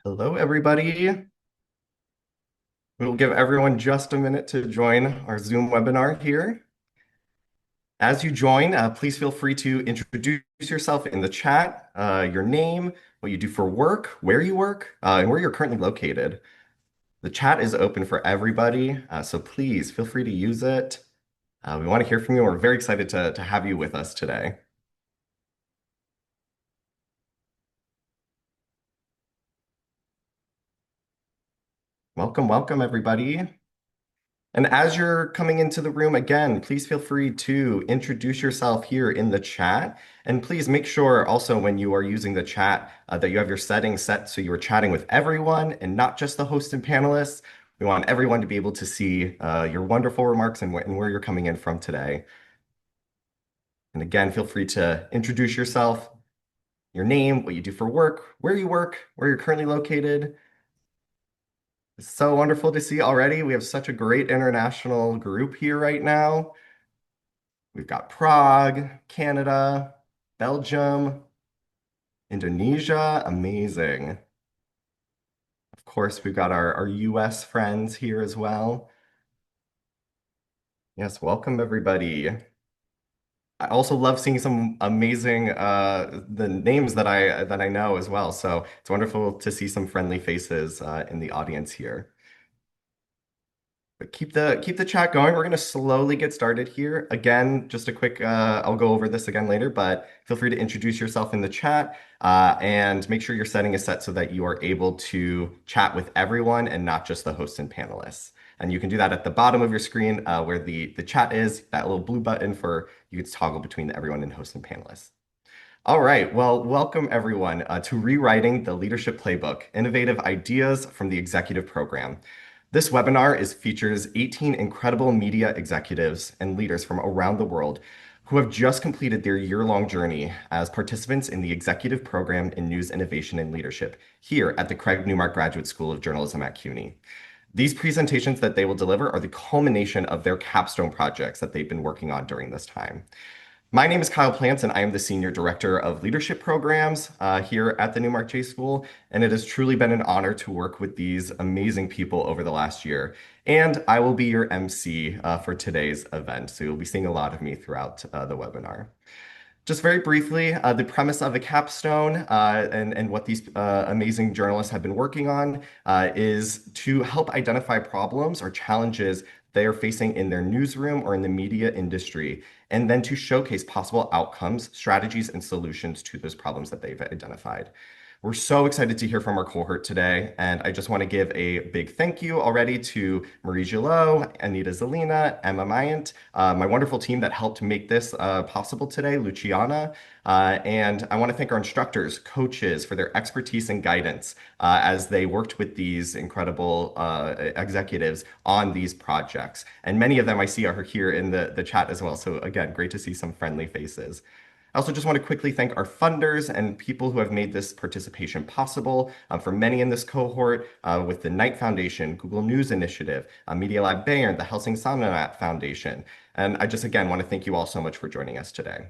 Hello, everybody. We'll give everyone just a minute to join our Zoom webinar here. As you join, please feel free to introduce yourself in the chat, your name, what you do for work, where you work, and where you're currently located. The chat is open for everybody, so please feel free to use it. We want to hear from you. We're very excited to have you with us today. Welcome, welcome, everybody. And as you're coming into the room again, please feel free to introduce yourself here in the chat. And please make sure also when you are using the chat that you have your settings set so you are chatting with everyone and not just the host and panelists. We want everyone to be able to see your wonderful remarks and where you're coming in from today. And again, feel free to introduce yourself, your name, what you do for work, where you're currently located. It's so wonderful to see already. We have such a great international group here right now. We've got Prague, Canada, Belgium, Indonesia. Amazing. Of course, we've got our US friends here as well. Yes, welcome everybody. I also love seeing some amazing the names that I know as well. So it's wonderful to see some friendly faces in the audience here. But keep the chat going. We're going to slowly get started here. Again, just a quick, I'll go over this again later, but feel free to introduce yourself in the chat and make sure your setting is set so that you are able to chat with everyone and not just the hosts and panelists. And you can do that at the bottom of your screen where the chat is, that little blue button for you can toggle between everyone and hosts and panelists. All right, well, welcome everyone to Rewriting the Leadership Playbook, Innovative Ideas from the Executive Program. This webinar features 18 incredible media executives and leaders from around the world who have just completed their year-long journey as participants in the Executive Program in News Innovation and Leadership here at the Craig Newmark Graduate School of Journalism at CUNY. These presentations that they will deliver are the culmination of their capstone projects that they've been working on during this time. My name is Kyle Plants, and I am the Senior Director of Leadership Programs here at the Newmark J School, and it has truly been an honor to work with these amazing people over the last year. And I will be your MC for today's event, so you'll be seeing a lot of me throughout the webinar. Just very briefly, the premise of the capstone and what these amazing journalists have been working on is to help identify problems or challenges they are facing in their newsroom or in the media industry, and then to showcase possible outcomes, strategies, and solutions to those problems that they've identified. We're so excited to hear from our cohort today, and I just want to give a big thank you already to Marie Gillot, Anita Zelina, Emma Myant, my wonderful team that helped make this possible today, Luciana, and I want to thank our instructors, coaches for their expertise and guidance as they worked with these incredible executives on these projects. And many of them I see are here in the chat as well. So again, great to see some friendly faces. I also just want to quickly thank our funders and people who have made this participation possible. For many in this cohort, with the Knight Foundation, Google News Initiative, Media Lab Bayern, the Helsing Somnat Foundation. And I just, again, want to thank you all so much for joining us today.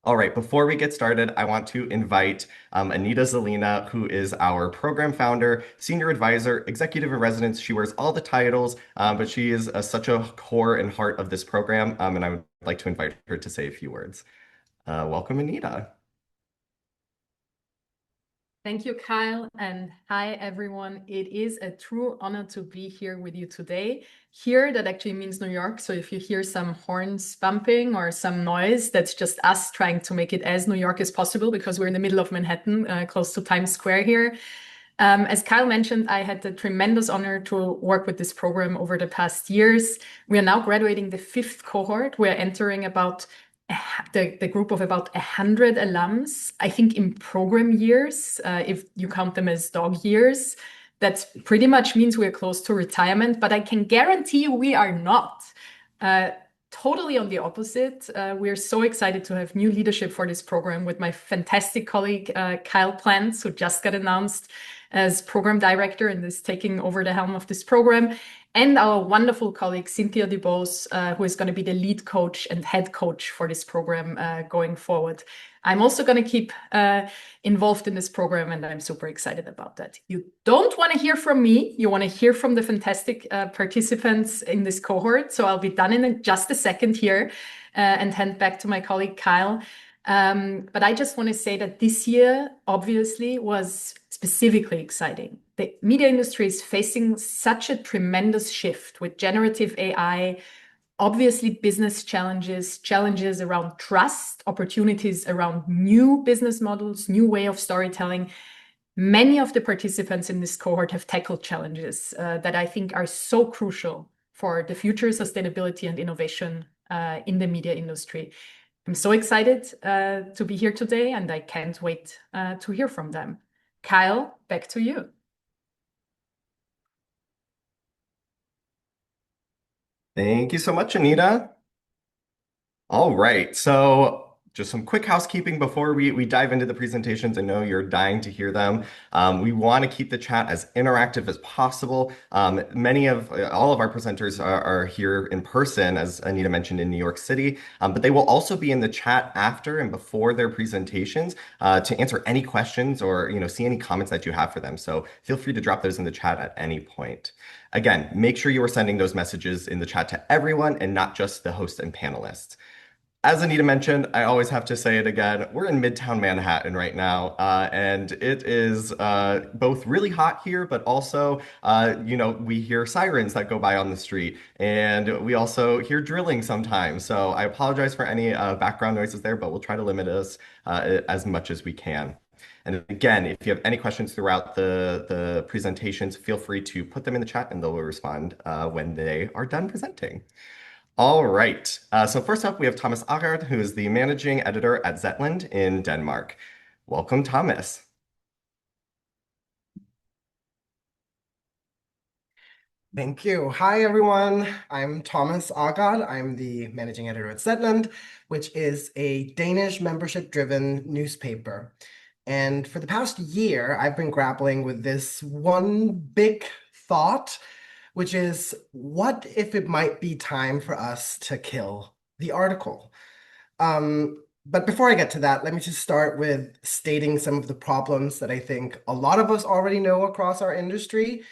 All right, before we get started, I want to invite Anita Zelina, who is our program founder, senior advisor, executive in residence. She wears all the titles, but she is such a core and heart of this program, and I would like to invite her to say a few words. Welcome, Anita. Thank you, Kyle, and hi, everyone. It is a true honor to be here with you today. Here, that actually means New York, so if you hear some horns bumping or some noise, that's just us trying to make it as New York as possible because we're in the middle of Manhattan, close to Times Square here. As Kyle mentioned, I had the tremendous honor to work with this program over the past years. We are now graduating the 5th cohort. We're entering about the group of about 100 alums, I think in program years, if you count them as dog years. That pretty much means we're close to retirement, but I can guarantee you we are not. Totally on the opposite. We're so excited to have new leadership for this program with my fantastic colleague, Kyle Plants, who just got announced, as program director and is taking over the helm of this program, and our wonderful colleague Cynthia DeBose, who is going to be the lead coach and head coach for this program going forward. I'm also going to keep involved in this program, and I'm super excited about that. You don't want to hear from me. You want to hear from the fantastic participants in this cohort. So I'll be done in just a second here and hand back to my colleague Kyle. But I just want to say that this year, obviously, was specifically exciting. The media industry is facing such a tremendous shift with generative AI, obviously business challenges around trust, opportunities around new business models, new way of storytelling. Many of the participants in this cohort have tackled challenges that I think are so crucial for the future sustainability and innovation in the media industry. I'm so excited to be here today, and I can't wait to hear from them. Kyle, back to you. Thank you so much, Anita. All right, so just some quick housekeeping before we dive into the presentations. I know you're dying to hear them. We want to keep the chat as interactive as possible. All of our presenters are here in person, as Anita mentioned, in New York City, but they will also be in the chat after and before their presentations to answer any questions or see any comments that you have for them. So feel free to drop those in the chat at any point. Again, make sure you are sending those messages in the chat to everyone and not just the hosts and panelists. As Anita mentioned, I always have to say it again, we're in Midtown Manhattan right now, and it is both really hot here, but also, we hear sirens that go by on the street, and we also hear drilling sometimes. So I apologize for any background noises there, but we'll try to limit us as much as we can. And again, if you have any questions throughout the presentations, feel free to put them in the chat and they'll respond when they are done presenting. All right. So first up, we have Thomas Aagaard, who is the managing editor at Zetland in Denmark. Welcome, Thomas. Thank you. Hi, everyone. I'm Thomas Aagaard. I'm the managing editor at Zetland, which is a Danish membership-driven newspaper. And for the past year, I've been grappling with this one big thought, which is, what if it might be time for us to kill the article? But before I get to that, let me just start with stating some of the problems that I think a lot of us already know across our industry.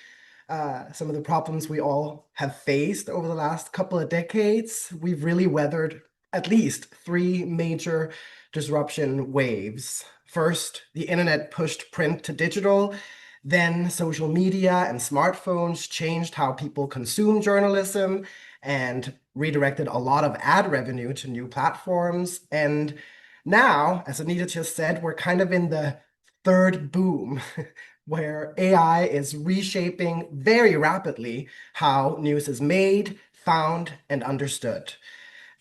Some of the problems we all have faced over the last couple of decades. We've really weathered at least 3 major disruption waves. First, the internet pushed print to digital. Then social media and smartphones changed how people consume journalism and redirected a lot of ad revenue to new platforms. And now, as Anita just said, we're kind of in the third boom where AI is reshaping very rapidly how news is made, found, and understood.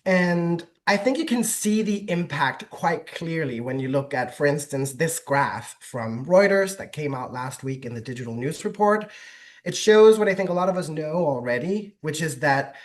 And I think you can see the impact quite clearly when you look at, for instance, this graph from Reuters that came out last week in the Digital News Report. It shows what I think a lot of us know already, which is that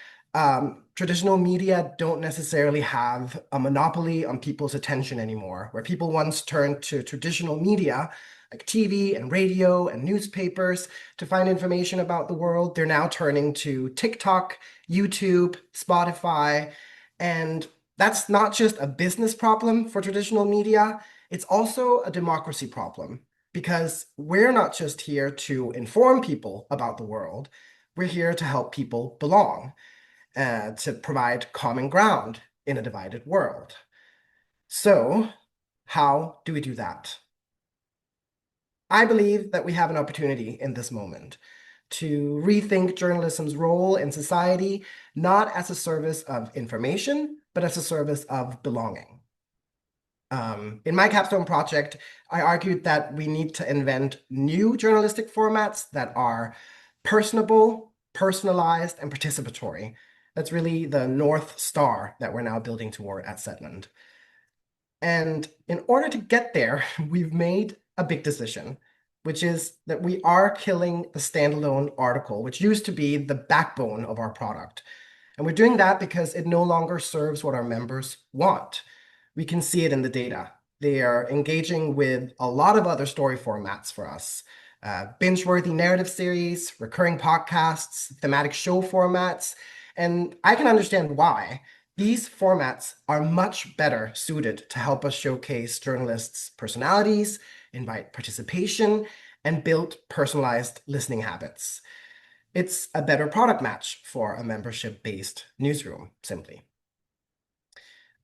traditional media don't necessarily have a monopoly on people's attention anymore. Where people once turned to traditional media, like TV and radio and newspapers, to find information about the world, they're now turning to TikTok, YouTube, Spotify, and that's not just a business problem for traditional media, it's also a democracy problem, because we're not just here to inform people about the world, we're here to help people belong, to provide common ground in a divided world. So, how do we do that? I believe that we have an opportunity in this moment to rethink journalism's role in society, not as a service of information, but as a service of belonging. In my Capstone project, I argued that we need to invent new journalistic formats that are personable, personalized, and participatory. That's really the North Star that we're now building toward at Zetland. And in order to get there, we've made a big decision, which is that we are killing the standalone article, which used to be the backbone of our product. And we're doing that because it no longer serves what our members want. We can see it in the data. They are engaging with a lot of other story formats for us. binge-worthy narrative series, recurring podcasts, thematic show formats, and I can understand why. These formats are much better suited to help us showcase journalists' personalities, invite participation, and build personalized listening habits. It's a better product match for a membership-based newsroom, simply.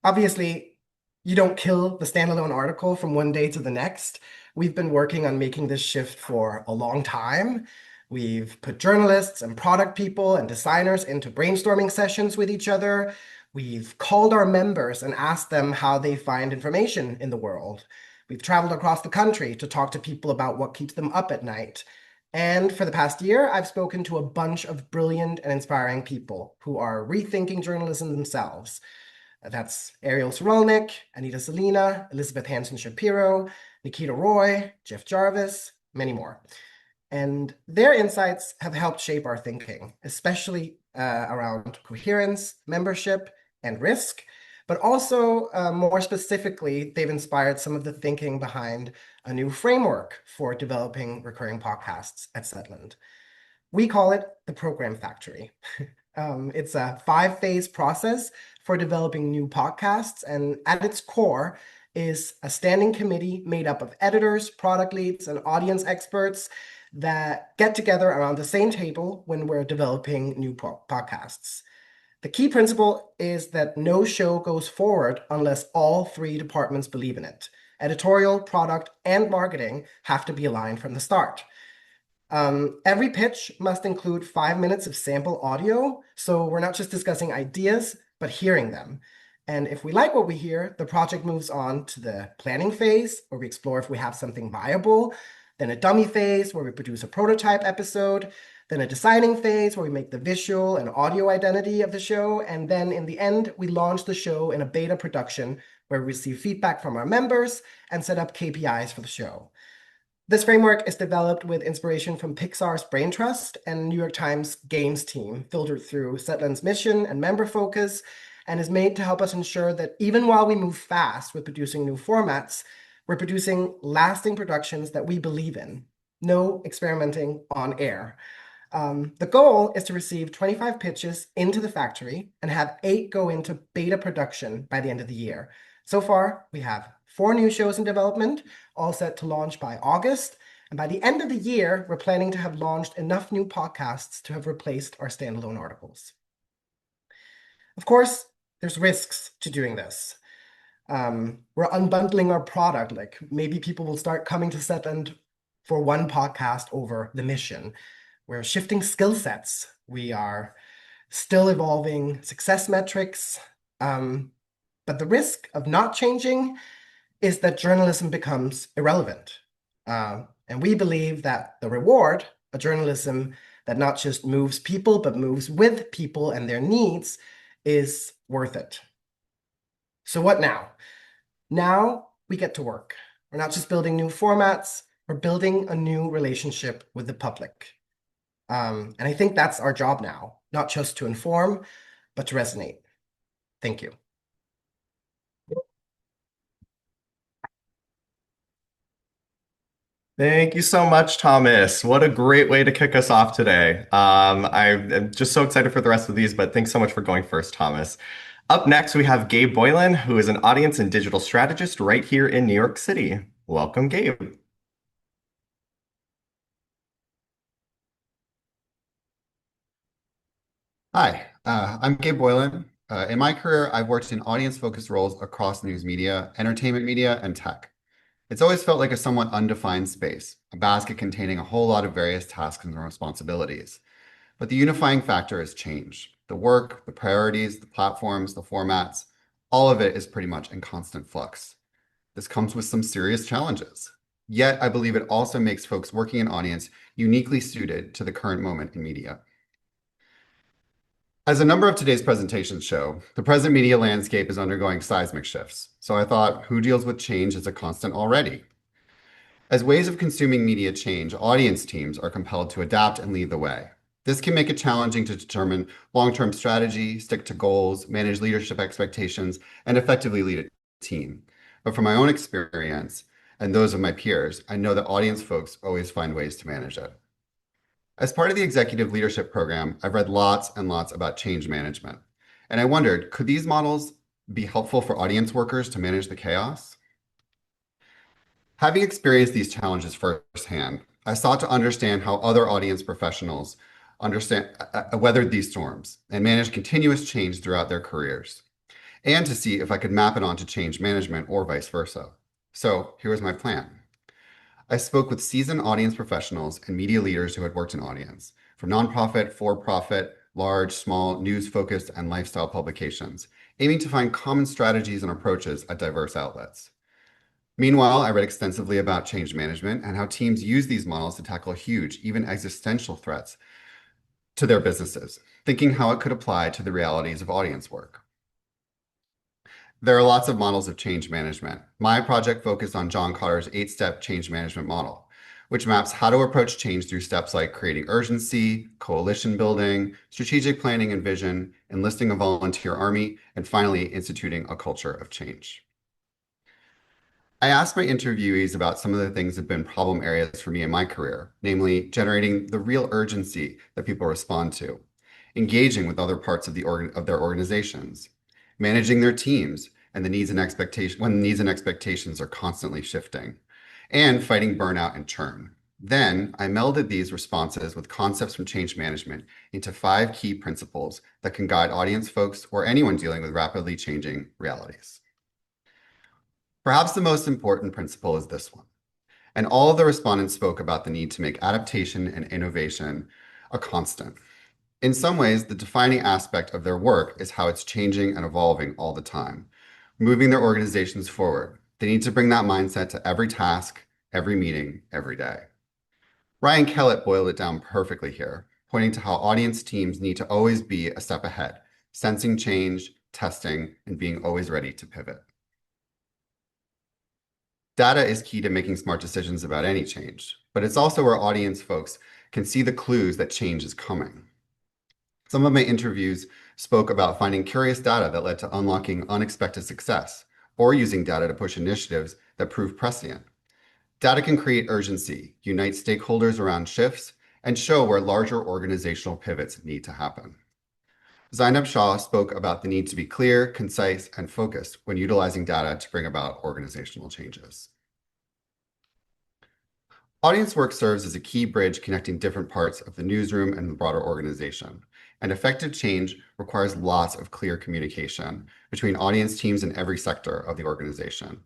Obviously, you don't kill the standalone article from one day to the next. We've been working on making this shift for a long time. We've put journalists and product people and designers into brainstorming sessions with each other. We've called our members and asked them how they find information in the world. We've traveled across the country to talk to people about what keeps them up at night. And for the past year, I've spoken to a bunch of brilliant and inspiring people who are rethinking journalism themselves. That's Ariel Sorolnik, Anita Selina, Elizabeth Hansen Shapiro, Nikita Roy, Jeff Jarvis, many more. And their insights have helped shape our thinking, especially around coherence, membership, and risk. But also, more specifically, they've inspired some of the thinking behind a new framework for developing recurring podcasts at Zetland. We call it the Program Factory. It's a 5-phase process for developing new podcasts, and at its core is a standing committee made up of editors, product leads, and audience experts that get together around the same table when we're developing new podcasts. The key principle is that no show goes forward unless all 3 departments believe in it. Editorial, product, and marketing have to be aligned from the start. Every pitch must include 5 minutes of sample audio, so we're not just discussing ideas, but hearing them. And if we like what we hear, the project moves on to the planning phase, where we explore if we have something viable, then a dummy phase, where we produce a prototype episode, then a designing phase, where we make the visual and audio identity of the show, and then in the end, we launch the show in a beta production, where we receive feedback from our members and set up KPIs for the show. This framework is developed with inspiration from Pixar's Brain Trust and New York Times Games team, filtered through Zetland's mission and member focus, and is made to help us ensure that even while we move fast with producing new formats, we're producing lasting productions that we believe in. No experimenting on air. The goal is to receive 25 pitches into the factory and have 8 go into beta production by the end of the year. So far, we have 4 new shows in development, all set to launch by August. And by the end of the year, we're planning to have launched enough new podcasts to have replaced our standalone articles. Of course, there's risks to doing this. We're unbundling our product. Like maybe people will start coming to Zetland for one podcast over the mission. We're shifting skill sets. We are still evolving success metrics. But the risk of not changing is that journalism becomes irrelevant. And we believe that the reward, a journalism that not just moves people, but moves with people and their needs, is worth it. So what now? Now we get to work. We're not just building new formats, we're building a new relationship with the public. And I think that's our job now, not just to inform, but to resonate. Thank you. Thank you so much, Thomas. What a great way to kick us off today. I'm just so excited for the rest of these, but thanks so much for going first, Thomas. Up next, we have Gabe Boylan, who is an audience and digital strategist right here in New York City. Welcome, Gabe. Hi, I'm Gabe Boylan. In my career, I've worked in audience-focused roles across news media, entertainment media, and tech. It's always felt like a somewhat undefined space, a basket containing a whole lot of various tasks and responsibilities. But the unifying factor has changed. The work, the priorities, the platforms, the formats, all of it is pretty much in constant flux. This comes with some serious challenges. Yet, I believe it also makes folks working in audience uniquely suited to the current moment in media. As a number of today's presentations show, the present media landscape is undergoing seismic shifts. So I thought, who deals with change as a constant already? As ways of consuming media change, audience teams are compelled to adapt and lead the way. This can make it challenging to determine long-term strategy, stick to goals, manage leadership expectations, and effectively lead a team. But from my own experience, and those of my peers, I know that audience folks always find ways to manage it. As part of the executive leadership program, I've read lots and lots about change management. And I wondered, could these models be helpful for audience workers to manage the chaos? Having experienced these challenges firsthand, I sought to understand how other audience professionals weathered these storms and managed continuous change throughout their careers, and to see if I could map it onto change management or vice versa. So here was my plan. I spoke with seasoned audience professionals and media leaders who had worked in audience, from nonprofit, for-profit, large, small, news-focused, and lifestyle publications, aiming to find common strategies and approaches at diverse outlets. Meanwhile, I read extensively about change management and how teams use these models to tackle huge, even existential threats to their businesses, thinking how it could apply to the realities of audience work. There are lots of models of change management. My project focused on John Cotter's 8-step change management model, which maps how to approach change through steps like creating urgency, coalition building, strategic planning and vision, enlisting a volunteer army, and finally instituting a culture of change. I asked my interviewees about some of the things that have been problem areas for me in my career, namely generating the real urgency that people respond to, engaging with other parts of their organizations, managing their teams and the needs and expectations when needs and expectations are constantly shifting, and fighting burnout and churn. Then I melded these responses with concepts from change management into 5 key principles that can guide audience folks or anyone dealing with rapidly changing realities. Perhaps the most important principle is this one, and all of the respondents spoke about the need to make adaptation and innovation a constant. In some ways, the defining aspect of their work is how it's changing and evolving all the time, moving their organizations forward. They need to bring that mindset to every task, every meeting, every day. Ryan Kellett boiled it down perfectly here, pointing to how audience teams need to always be a step ahead, sensing change, testing, and being always ready to pivot. Data is key to making smart decisions about any change, but it's also where audience folks can see the clues that change is coming. Some of my interviews spoke about finding curious data that led to unlocking unexpected success, or using data to push initiatives that prove prescient. Data can create urgency, unite stakeholders around shifts, and show where larger organizational pivots need to happen. Zainab Shah spoke about the need to be clear, concise, and focused when utilizing data to bring about organizational changes. Audience work serves as a key bridge connecting different parts of the newsroom and the broader organization. And effective change requires lots of clear communication between audience teams in every sector of the organization.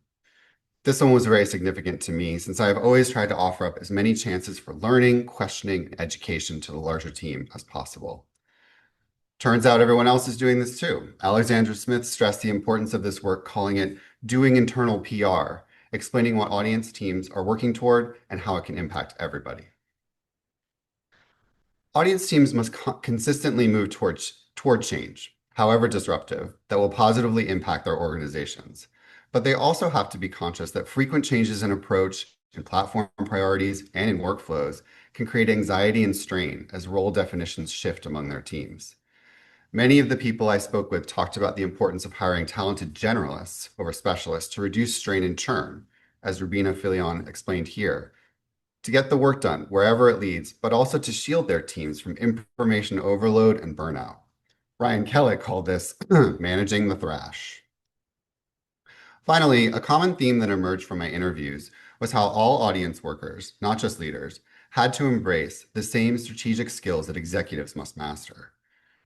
This one was very significant to me since I have always tried to offer up as many chances for learning, questioning, and education to the larger team as possible. Turns out everyone else is doing this too. Alexandra Smith stressed the importance of this work, calling it doing internal PR, explaining what audience teams are working toward and how it can impact everybody. Audience teams must consistently move toward change, however disruptive, that will positively impact their organizations. But they also have to be conscious that frequent changes in approach, in platform priorities, and in workflows can create anxiety and strain as role definitions shift among their teams. Many of the people I spoke with talked about the importance of hiring talented generalists over specialists to reduce strain and churn, as Rubina Filion explained here, to get the work done wherever it leads, but also to shield their teams from information overload and burnout. Ryan Kellett called this managing the thrash. Finally, a common theme that emerged from my interviews was how all audience workers, not just leaders, had to embrace the same strategic skills that executives must master.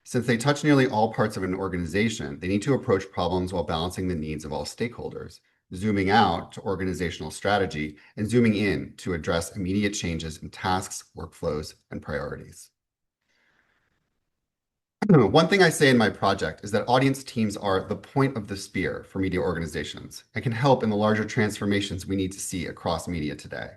Since they touch nearly all parts of an organization, they need to approach problems while balancing the needs of all stakeholders, zooming out to organizational strategy and zooming in to address immediate changes in tasks, workflows, and priorities. One thing I say in my project is that audience teams are the point of the spear for media organizations and can help in the larger transformations we need to see across media today.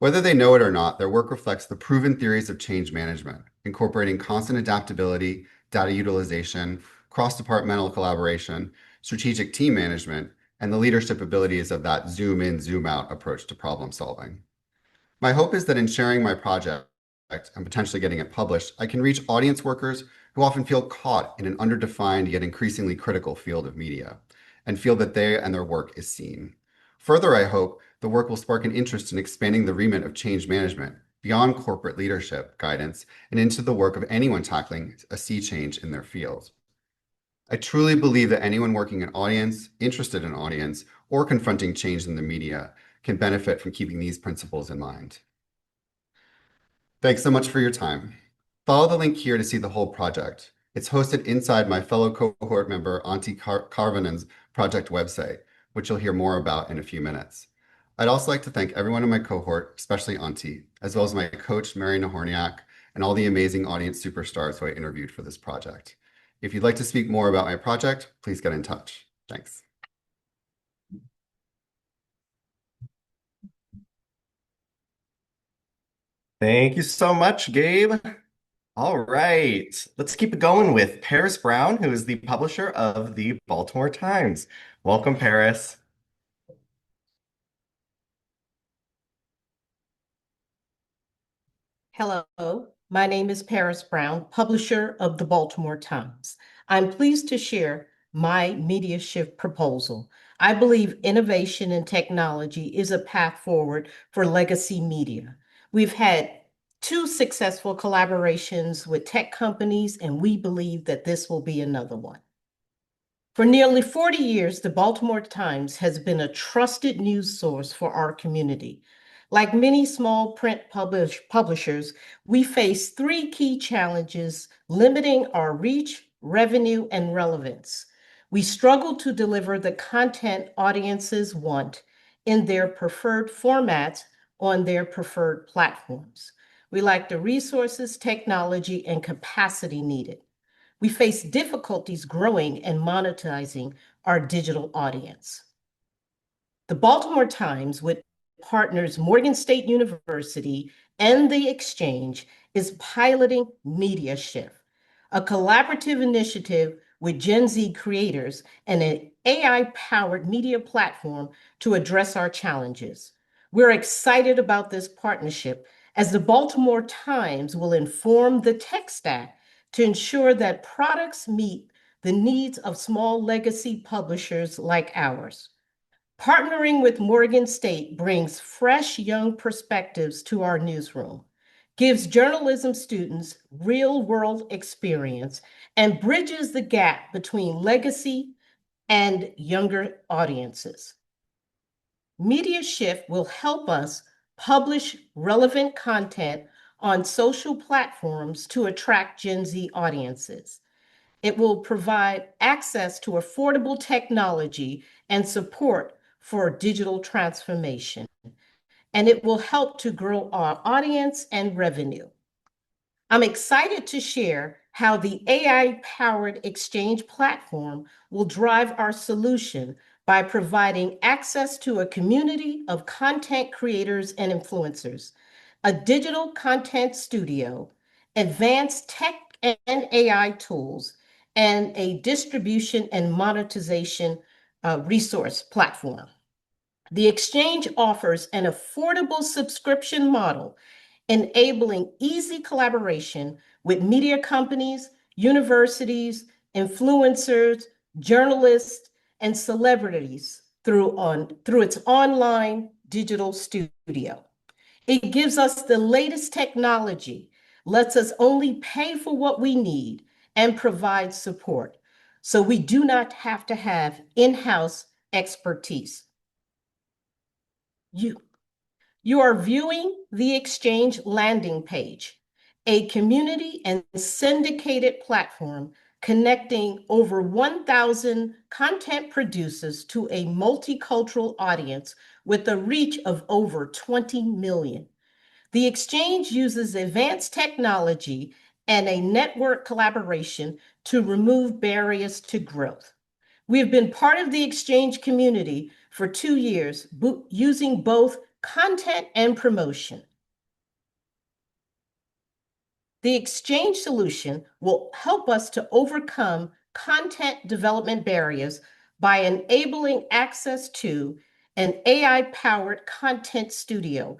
Whether they know it or not, their work reflects the proven theories of change management, incorporating constant adaptability, data utilization, cross-departmental collaboration, strategic team management, and the leadership abilities of that zoom in, zoom out approach to problem solving. My hope is that in sharing my project and potentially getting it published, I can reach audience workers who often feel caught in an underdefined yet increasingly critical field of media and feel that they and their work is seen. Further, I hope the work will spark an interest in expanding the remit of change management beyond corporate leadership guidance and into the work of anyone tackling a sea change in their field. I truly believe that anyone working in audience, interested in audience, or confronting change in the media can benefit from keeping these principles in mind. Thanks so much for your time. Follow the link here to see the whole project. It's hosted inside my fellow cohort member Antti Karvanen's project website, which you'll hear more about in a few minutes. I'd also like to thank everyone in my cohort, especially Antti, as well as my coach, Mary Nahorniak, and all the amazing audience superstars who I interviewed for this project. If you'd like to speak more about my project, please get in touch. Thanks. Thank you so much, Gabe. All right, let's keep it going with Paris Brown, who is the publisher of the Baltimore Times. Welcome, Paris. Hello, my name is Paris Brown, publisher of the Baltimore Times. I'm pleased to share my media shift proposal. I believe innovation and technology is a path forward for legacy media. We've had 2 successful collaborations with tech companies, and we believe that this will be another one. For nearly 40 years, the Baltimore Times has been a trusted news source for our community. Like many small print publishers, we face 3 key challenges limiting our reach, revenue, and relevance. We struggle to deliver the content audiences want in their preferred formats on their preferred platforms. We lack the resources, technology, and capacity needed. We face difficulties growing and monetizing our digital audience. The Baltimore Times, with partners Morgan State University and The Exchange, is piloting Media Shift, a collaborative initiative with Gen Z creators and an AI-powered media platform to address our challenges. We're excited about this partnership as the Baltimore Times will inform the tech stack to ensure that products meet the needs of small legacy publishers like ours. Partnering with Morgan State brings fresh young perspectives to our newsroom, gives journalism students real-world experience, and bridges the gap between legacy and younger audiences. Media Shift will help us publish relevant content on social platforms to attract Gen Z audiences. It will provide access to affordable technology and support for digital transformation, and it will help to grow our audience and revenue. I'm excited to share how the AI-powered Exchange platform will drive our solution by providing access to a community of content creators and influencers, a digital content studio, advanced tech and AI tools, and a distribution and monetization resource platform. The Exchange offers an affordable subscription model, enabling easy collaboration with media companies, universities, influencers, journalists, and celebrities through its online digital studio. It gives us the latest technology, lets us only pay for what we need, and provides support, so we do not have to have in-house expertise. You are viewing the Exchange landing page, a community and syndicated platform connecting over 1,000 content producers to a multicultural audience with a reach of over 20 million. The Exchange uses advanced technology and a network collaboration to remove barriers to growth. We have been part of the Exchange community for 2 years, using both content and promotion. The Exchange solution will help us to overcome content development barriers by enabling access to an AI-powered content studio,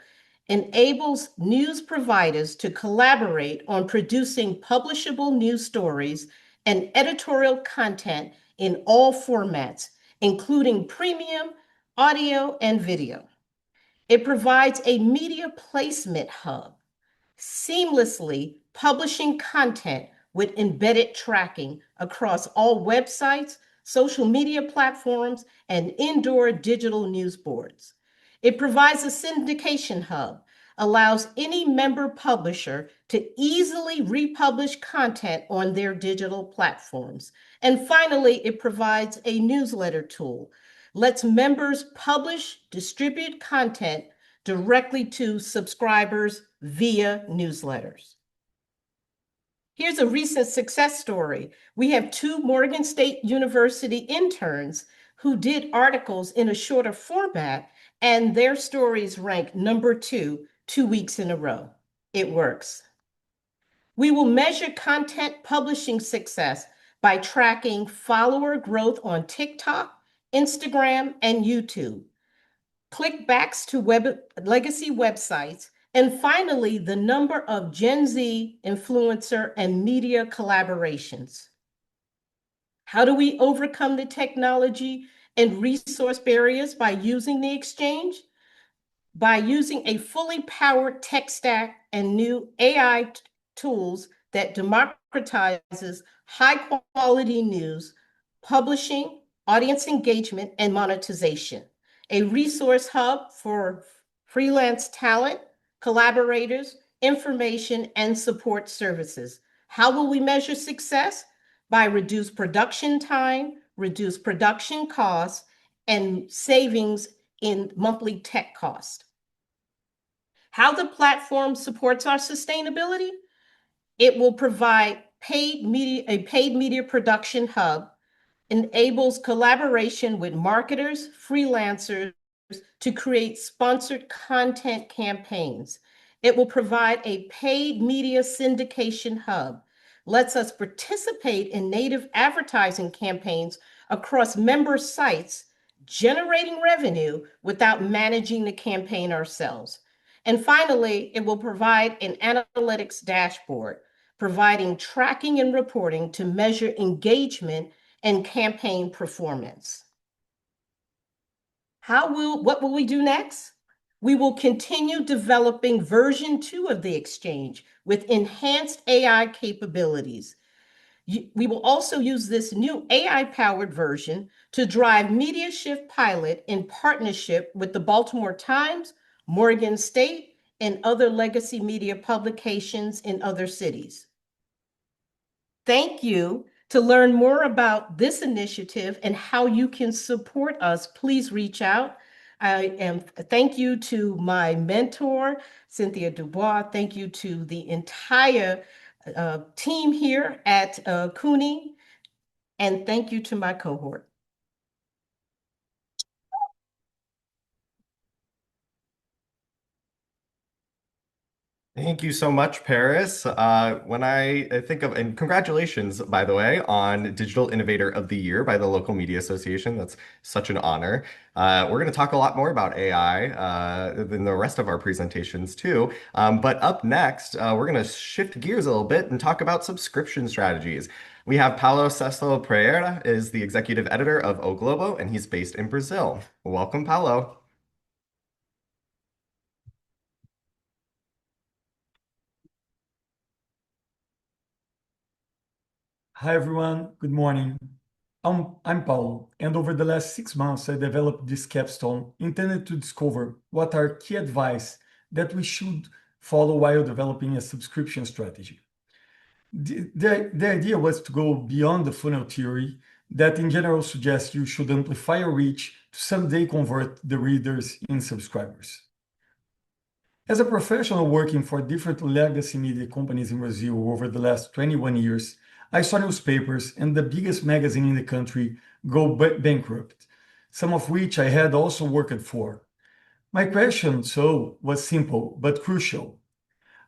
enables news providers to collaborate on producing publishable news stories and editorial content in all formats, including premium, audio, and video. It provides a media placement hub, seamlessly publishing content with embedded tracking across all websites, social media platforms, and indoor digital news boards. It provides a syndication hub, allows any member publisher to easily republish content on their digital platforms. And finally, it provides a newsletter tool, lets members publish, distribute content directly to subscribers via newsletters. Here's a recent success story. We have 2 Morgan State University interns who did articles in a shorter format, and their stories ranked number 2 weeks in a row. It works. We will measure content publishing success by tracking follower growth on TikTok, Instagram, and YouTube, clickbacks to legacy websites, and finally, the number of Gen Z influencer and media collaborations. How do we overcome the technology and resource barriers by using the exchange? By using a fully powered tech stack and new AI tools that democratizes high quality news, publishing, audience engagement, and monetization. A resource hub for freelance talent, collaborators, information, and support services. How will we measure success? By reduced production time, reduced production costs, and savings in monthly tech cost. How the platform supports our sustainability? It will provide a paid media production hub, enables collaboration with marketers, freelancers to create sponsored content campaigns. It will provide a paid media syndication hub, lets us participate in native advertising campaigns across member sites, generating revenue without managing the campaign ourselves. And finally, it will provide an analytics dashboard, providing tracking and reporting to measure engagement and campaign performance. What will we do next? We will continue developing version 2 of the exchange with enhanced AI capabilities. We will also use this new AI-powered version to drive Media Shift pilot in partnership with the Baltimore Times, Morgan State, and other legacy media publications in other cities. Thank you. To learn more about this initiative and how you can support us, please reach out. Thank you to my mentor, Cynthia Dubois. Thank you to the entire team here at CUNY, and thank you to my cohort. Thank you so much, Paris. When I think of, and congratulations, by the way, on Digital Innovator of the Year by the Local Media Association. That's such an honor. We're going to talk a lot more about AI in the rest of our presentations too. But up next, we're going to shift gears a little bit and talk about subscription strategies. We have Paulo Celso Pereira is the executive editor of O Globo, and he's based in Brazil. Welcome, Paulo. Hi everyone, good morning. I'm Paulo, and over the last 6 months, I developed this capstone intended to discover what are key advice that we should follow while developing a subscription strategy. The idea was to go beyond the funnel theory that in general suggests you should amplify your reach to someday convert the readers in subscribers. As a professional working for different legacy media companies in Brazil over the last 21 years, I saw newspapers and the biggest magazine in the country go bankrupt, some of which I had also worked for. My question, was simple but crucial.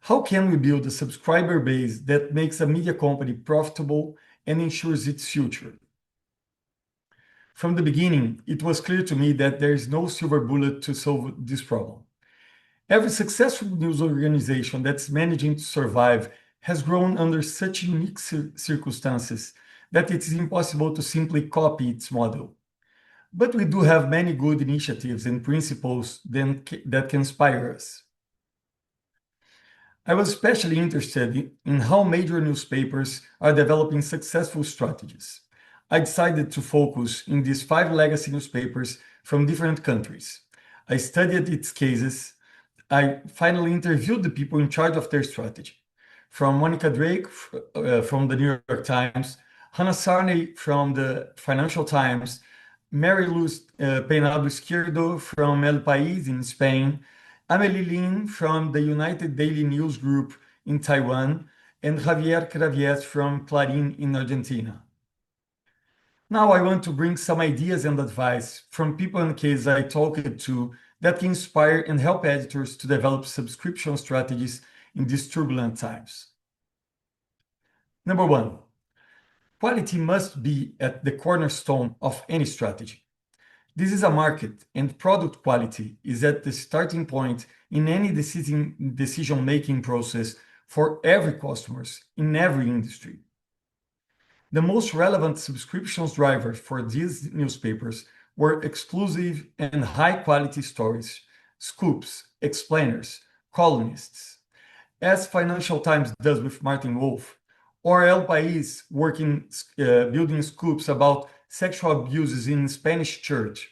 How can we build a subscriber base that makes a media company profitable and ensures its future? From the beginning, it was clear to me that there is no silver bullet to solve this problem. Every successful news organization that's managing to survive has grown under such unique circumstances that it is impossible to simply copy its model. But we do have many good initiatives and principles that can inspire us. I was especially interested in how major newspapers are developing successful strategies. I decided to focus in these 5 legacy newspapers from different countries. I studied its cases. I finally interviewed the people in charge of their strategy. From Monica Drake from the New York Times, Hannah Sarney from the Financial Times, Mary Luz Peinado Izquierdo from El País in Spain, Amélie Lin from the United Daily News Group in Taiwan, and Javier Craviez from Clarín in Argentina. Now I want to bring some ideas and advice from people and cases I talked to that can inspire and help editors to develop subscription strategies in these turbulent times. Number 1, quality must be at the cornerstone of any strategy. This is a market, and product quality is at the starting point in any decision-making process for every customer in every industry. The most relevant subscriptions drivers for these newspapers were exclusive and high-quality stories, scoops, explainers, columnists, as Financial Times does with Martin Wolf, or El País building scoops about sexual abuses in Spanish church.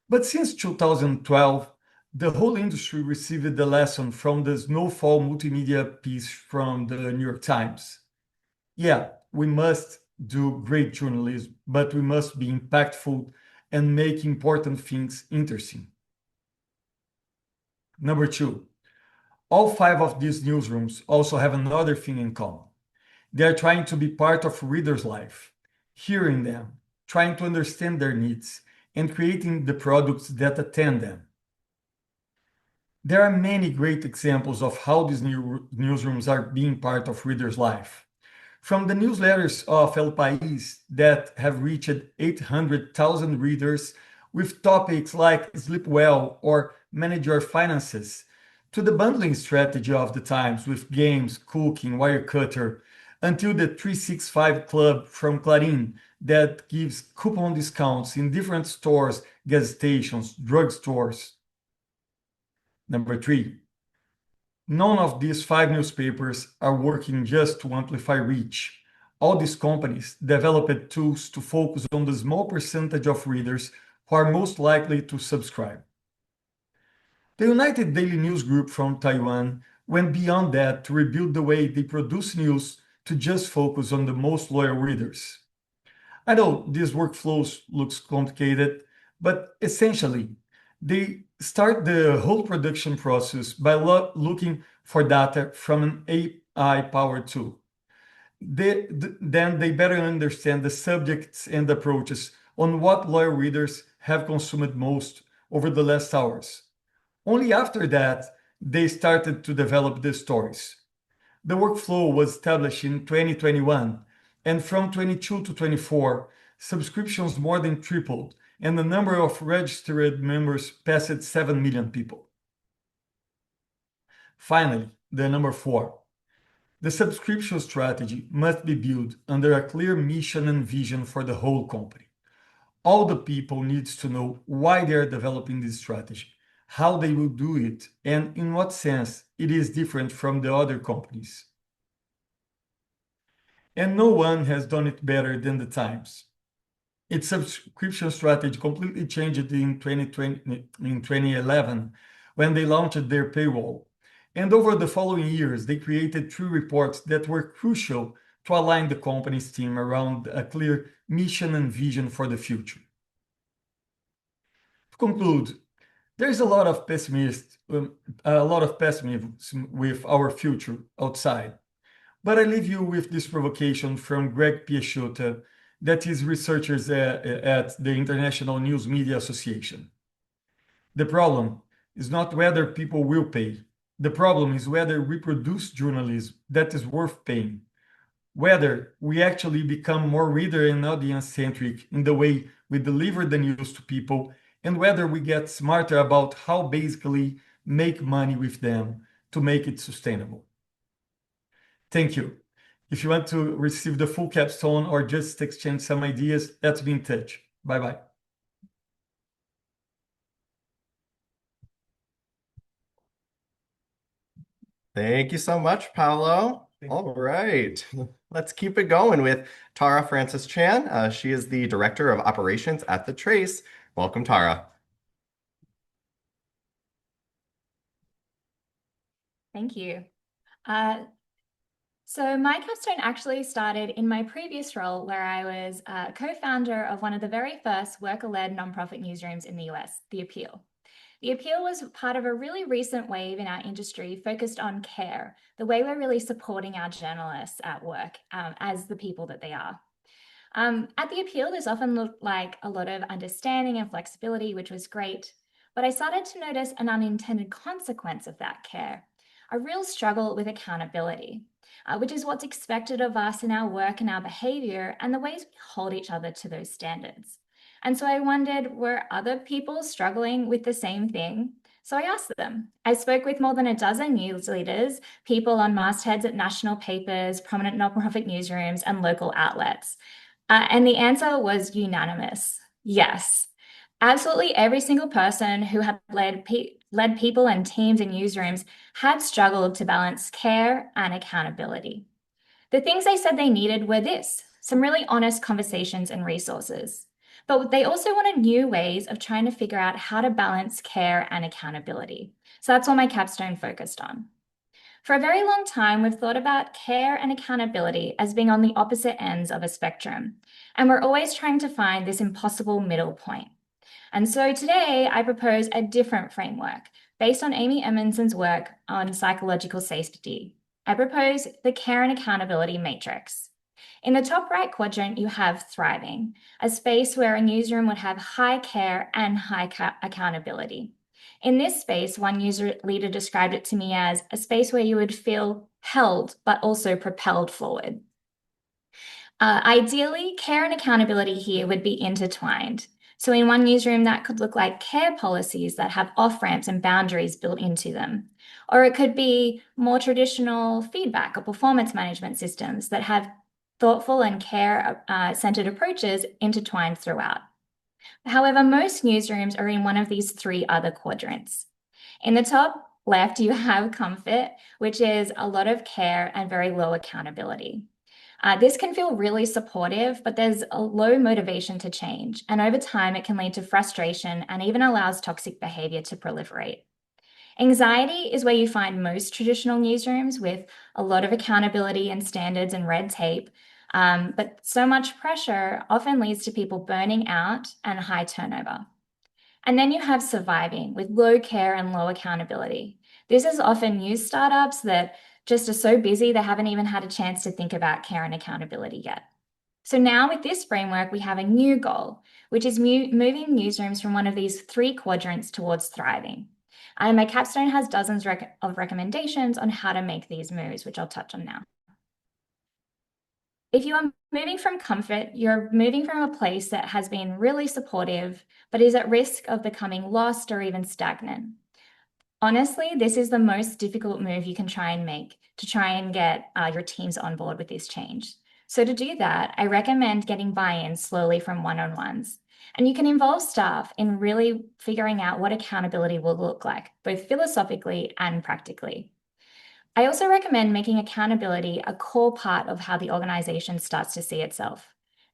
But since 2012, the whole industry received the lesson from the Snowfall multimedia piece from the New York Times. Yeah, we must do great journalism, but we must be impactful and make important things interesting. Number 2, all 5 of these newsrooms also have another thing in common. They are trying to be part of readers' life, hearing them, trying to understand their needs, and creating the products that attend them. There are many great examples of how these newsrooms are being part of readers' life. From the newsletters of El País that have reached 800,000 readers with topics like sleep well or manage your finances, to the bundling strategy of the Times with games, cooking, Wirecutter, until the 365 Club from Clarín that gives coupon discounts in different stores, gas stations, drugstores. Number 3, none of these 5 newspapers are working just to amplify reach. All these companies developed tools to focus on the small percentage of readers who are most likely to subscribe. The United Daily News Group from Taiwan went beyond that to rebuild the way they produce news to just focus on the most loyal readers. I know this workflow looks complicated, but essentially, they start the whole production process by looking for data from an AI-powered tool. Then they better understand the subjects and approaches on what loyal readers have consumed most over the last hours. Only after that, they started to develop the stories. The workflow was established in 2021, and from 22 to 24, subscriptions more than tripled, and the number of registered members passed 7 million people. Finally, the number 4. The subscription strategy must be built under a clear mission and vision for the whole company. All the people need to know why they are developing this strategy, how they will do it, and in what sense it is different from the other companies. And no one has done it better than the Times. Its subscription strategy completely changed in 2011 when they launched their paywall. And over the following years, they created 3 reports that were crucial to align the company's team around a clear mission and vision for the future. To conclude, there is a lot of pessimism with our future outside. But I leave you with this provocation from Greg Piesciuta, that is researchers at the International News Media Association. The problem is not whether people will pay. The problem is whether we produce journalism that is worth paying, whether we actually become more reader and audience-centric in the way we deliver the news to people, and whether we get smarter about how basically make money with them to make it sustainable. Thank you. If you want to receive the full capstone or just exchange some ideas, let's be in touch. Bye-bye. Thank you so much, Paulo. All right, let's keep it going with Tara Francis Chan. She is the Director of Operations at The Trace. Welcome, Tara. Thank you. So my capstone actually started in my previous role where I was a co-founder of one of the very first worker-led nonprofit newsrooms in the US, The Appeal. The Appeal was part of a really recent wave in our industry focused on care, the way we're really supporting our journalists at work as the people that they are. At The Appeal, there's often looked like a lot of understanding and flexibility, which was great, but I started to notice an unintended consequence of that care, a real struggle with accountability, which is what's expected of us in our work and our behavior and the ways we hold each other to those standards. And so I wondered, were other people struggling with the same thing? So I asked them. I spoke with more than a dozen news leaders, people on mastheads at national papers, prominent nonprofit newsrooms, and local outlets. And the answer was unanimous. Yes. Absolutely every single person who had led people and teams in newsrooms had struggled to balance care and accountability. The things they said they needed were some really honest conversations and resources. But they also wanted new ways of trying to figure out how to balance care and accountability. So that's what my capstone focused on. For a very long time, we've thought about care and accountability as being on the opposite ends of a spectrum, and we're always trying to find this impossible middle point. And so today, I propose a different framework based on Amy Edmondson's work on psychological safety. I propose the care and accountability matrix. In the top right quadrant, you have thriving, a space where a newsroom would have high care and high accountability. In this space, one user leader described it to me as a space where you would feel held, but also propelled forward. Ideally, care and accountability here would be intertwined. So in one newsroom, that could look like care policies that have off-ramps and boundaries built into them. Or it could be more traditional feedback or performance management systems that have thoughtful and care-centered approaches intertwined throughout. However, most newsrooms are in one of these three other quadrants. In the top left, you have comfort, which is a lot of care and very low accountability. This can feel really supportive, but there's a low motivation to change. And over time, it can lead to frustration and even allows toxic behavior to proliferate. Anxiety is where you find most traditional newsrooms with a lot of accountability and standards and red tape. But so much pressure often leads to people burning out and high turnover. And then you have surviving with low care and low accountability. This is often new startups that just are so busy they haven't even had a chance to think about care and accountability yet. So now with this framework, we have a new goal, which is moving newsrooms from one of these three quadrants towards thriving. And my capstone has dozens of recommendations on how to make these moves, which I'll touch on now. If you are moving from comfort, you're moving from a place that has been really supportive, but is at risk of becoming lost or even stagnant. Honestly, this is the most difficult move you can try and make to try and get your teams on board with this change. So to do that, I recommend getting buy-in slowly from one-on-ones. And you can involve staff in really figuring out what accountability will look like, both philosophically and practically. I also recommend making accountability a core part of how the organization starts to see itself.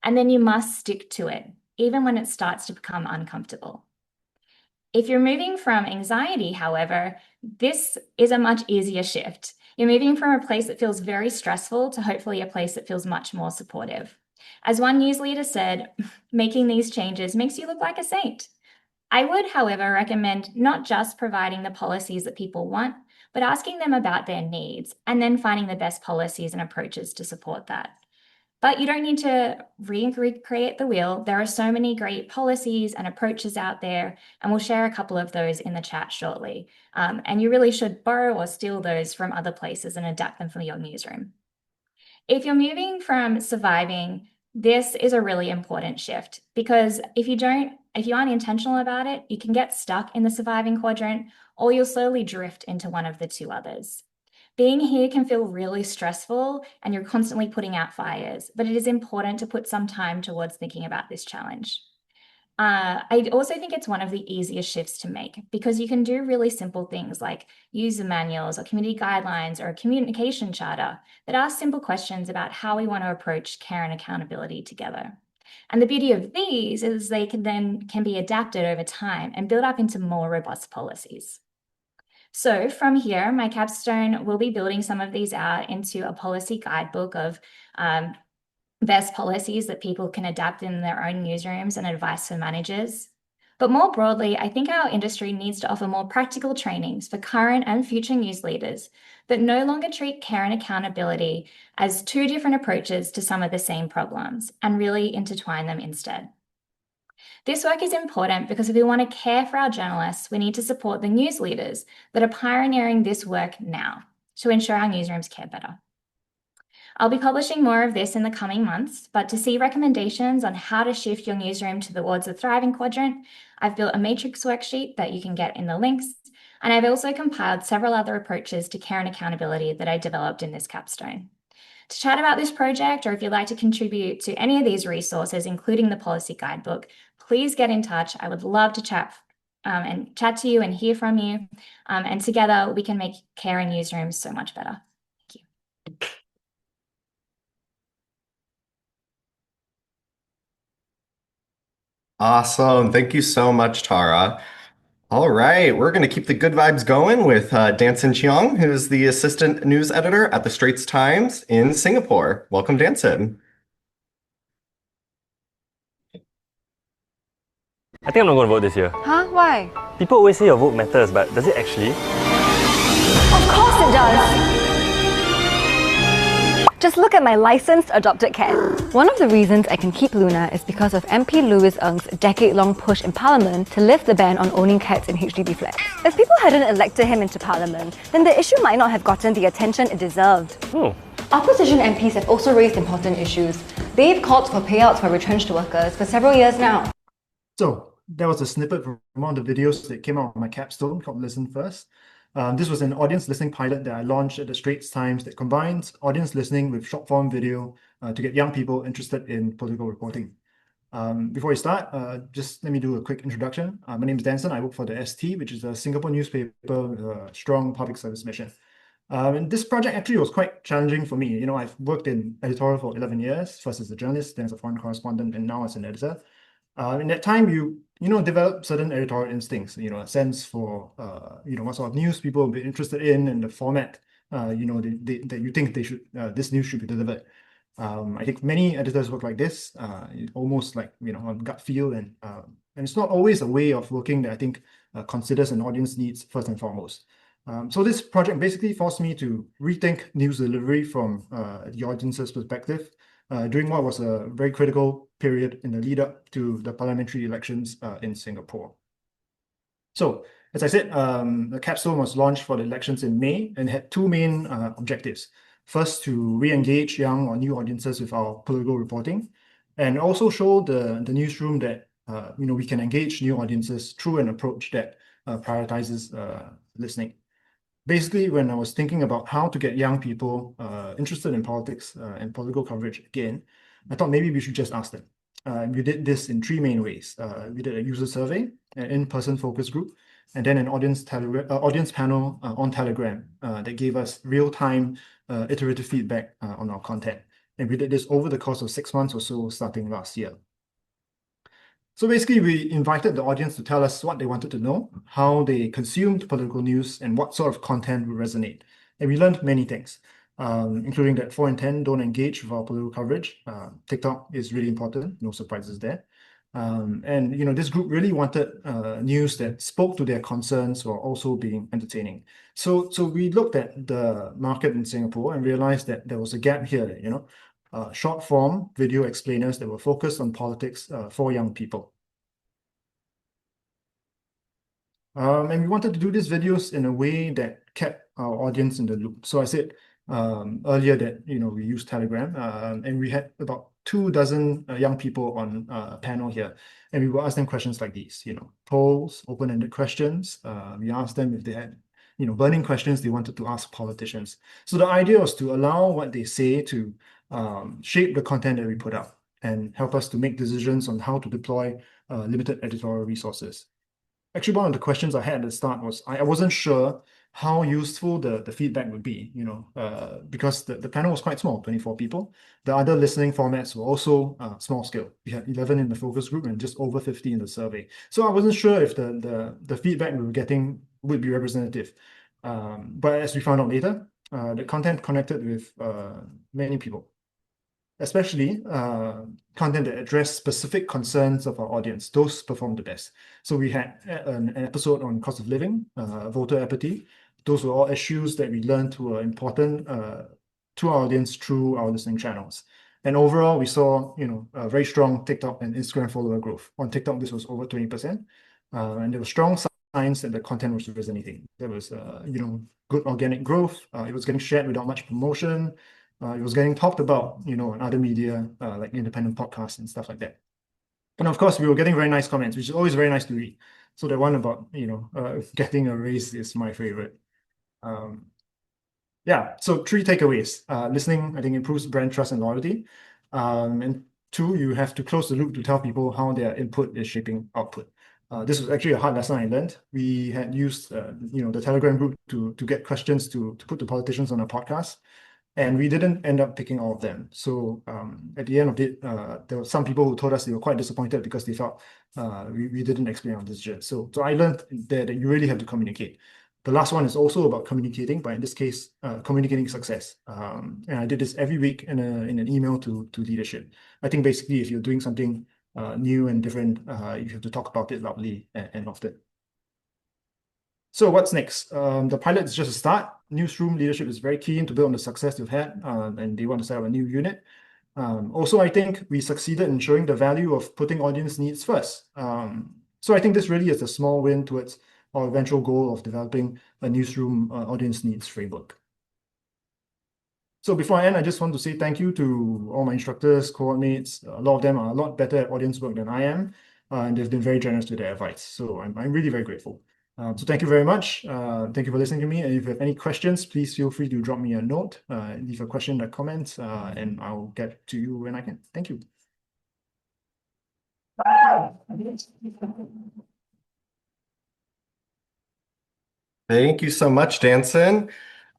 And then you must stick to it, even when it starts to become uncomfortable. If you're moving from anxiety, however, this is a much easier shift. You're moving from a place that feels very stressful to hopefully a place that feels much more supportive. As one news leader said, making these changes makes you look like a saint. I would, however, recommend not just providing the policies that people want, but asking them about their needs and then finding the best policies and approaches to support that. But you don't need to recreate the wheel. There are so many great policies and approaches out there, and we'll share a couple of those in the chat shortly. And you really should borrow or steal those from other places and adapt them for your newsroom. If you're moving from surviving, this is a really important shift because if you aren't intentional about it, you can get stuck in the surviving quadrant or you'll slowly drift into one of the two others. Being here can feel really stressful and you're constantly putting out fires, but it is important to put some time towards thinking about this challenge. I also think it's one of the easiest shifts to make because you can do really simple things like user manuals or community guidelines or a communication charter that ask simple questions about how we want to approach care and accountability together. And the beauty of these is they can be adapted over time and build up into more robust policies. So from here, my capstone will be building some of these out into a policy guidebook of best policies that people can adapt in their own newsrooms and advice for managers. But more broadly, I think our industry needs to offer more practical trainings for current and future news leaders that no longer treat care and accountability as two different approaches to some of the same problems and really intertwine them instead. This work is important because if we want to care for our journalists, we need to support the news leaders that are pioneering this work now to ensure our newsrooms care better. I'll be publishing more of this in the coming months, but to see recommendations on how to shift your newsroom towards the thriving quadrant, I've built a matrix worksheet that you can get in the links, and I've also compiled several other approaches to care and accountability that I developed in this capstone. To chat about this project, or if you'd like to contribute to any of these resources, including the policy guidebook, please get in touch. I would love to chat to you and hear from you, and together we can make care in newsrooms so much better. Thank you. Awesome. Thank you so much, Tara. All right, we're going to keep the good vibes going with Danson Cheong, who's the assistant news editor at the Straits Times in Singapore. Welcome, Danson. I think I'm not going to vote this year. Huh? Why? People always say your vote matters, but does it actually? Of course it does! Just look at my licensed adopted cat. One of the reasons I can keep Luna is because of MP Louis Ng's decade-long push in Parliament to lift the ban on owning cats in HDB flats. If people hadn't elected him into Parliament, then the issue might not have gotten the attention it deserved. Opposition MPs have also raised important issues. They've called for payouts for retrenched workers for several years now. So that was a snippet from one of the videos that came out on my capstone called Listen First. This was an audience listening pilot that I launched at the Straits Times that combines audience listening with short form video to get young people interested in political reporting. Before we start, just let me do a quick introduction. My name is Danson. I work for the ST, which is a Singapore newspaper with a strong public service mission. And this project actually was quite challenging for me. You know, I've worked in editorial for 11 years, first as a journalist, then as a foreign correspondent, and now as an editor. In that time, you develop certain editorial instincts, a sense for, what sort of news people will be interested in and the format, that you think this news should be delivered. I think many editors work like this, almost like, on gut feel, and it's not always a way of working that I think considers an audience needs first and foremost. So this project basically forced me to rethink news delivery from the audience's perspective during what was a very critical period in the lead up to the parliamentary elections in Singapore. So, as I said, the capstone was launched for the elections in May and had two main objectives. First, to re-engage young or new audiences with our political reporting, and also show the newsroom that we can engage new audiences through an approach that prioritizes listening. Basically, when I was thinking about how to get young people interested in politics and political coverage again, I thought maybe we should just ask them. We did this in three main ways. We did a user survey, an in-person focus group, and then an audience panel on Telegram that gave us real-time iterative feedback on our content. And we did this over the course of 6 months or so, starting last year. So basically, we invited the audience to tell us what they wanted to know, how they consumed political news, and what sort of content would resonate. And we learned many things, including that 4 in 10 don't engage with our political coverage. TikTok is really important, no surprises there. And this group really wanted news that spoke to their concerns while also being entertaining. So we looked at the market in Singapore and realized that there was a gap here, short form video explainers that were focused on politics for young people. And we wanted to do these videos in a way that kept our audience in the loop. So I said earlier that we use Telegram, and we had about 24 young people on a panel here, and we would ask them questions like these, polls, open-ended questions. We asked them if they had burning questions they wanted to ask politicians. So the idea was to allow what they say to shape the content that we put out and help us to make decisions on how to deploy limited editorial resources. Actually, one of the questions I had at the start was I wasn't sure how useful the feedback would be, because the panel was quite small, 24 people. The other listening formats were also small scale. We had 11 in the focus group and just over 50 in the survey. So I wasn't sure if the feedback we were getting would be representative. But as we found out later, the content connected with many people, especially content that addressed specific concerns of our audience. Those performed the best. So we had an episode on cost of living, voter apathy. Those were all issues that we learned were important to our audience through our listening channels. And overall, we saw, a very strong TikTok and Instagram follower growth. On TikTok, this was over 20%. And there were strong signs that the content was resonating. There was, good organic growth. It was getting shared without much promotion. It was getting talked about, on other media, like independent podcasts and stuff like that. And of course, we were getting very nice comments, which is always very nice to read. So the one about, getting a raise is my favorite. So 3 takeaways. Listening, I think, improves brand trust and loyalty. And 2, you have to close the loop to tell people how their input is shaping output. This was actually a hard lesson I learned. We had used, the Telegram group to get questions to put to politicians on our podcast. And we didn't end up picking all of them. So at the end of it, there were some people who told us they were quite disappointed because they felt we didn't explain our decision. So I learned that you really have to communicate. The last one is also about communicating, but in this case, communicating success. And I did this every week in an email to leadership. I think basically if you're doing something new and different, you have to talk about it loudly and often. So what's next? The pilot is just a start. Newsroom leadership is very keen to build on the success they've had, and they want to set up a new unit. Also, I think we succeeded in showing the value of putting audience needs first. So I think this really is a small win towards our eventual goal of developing a newsroom audience needs framework. So before I end, I just want to say thank you to all my instructors, coordinates. A lot of them are a lot better at audience work than I am, and they've been very generous with their advice. So I'm really very grateful. So thank you very much. Thank you for listening to me. And if you have any questions, please feel free to drop me a note, leave a question in the comments, and I'll get to you when I can. Thank you. Thank you so much, Danson.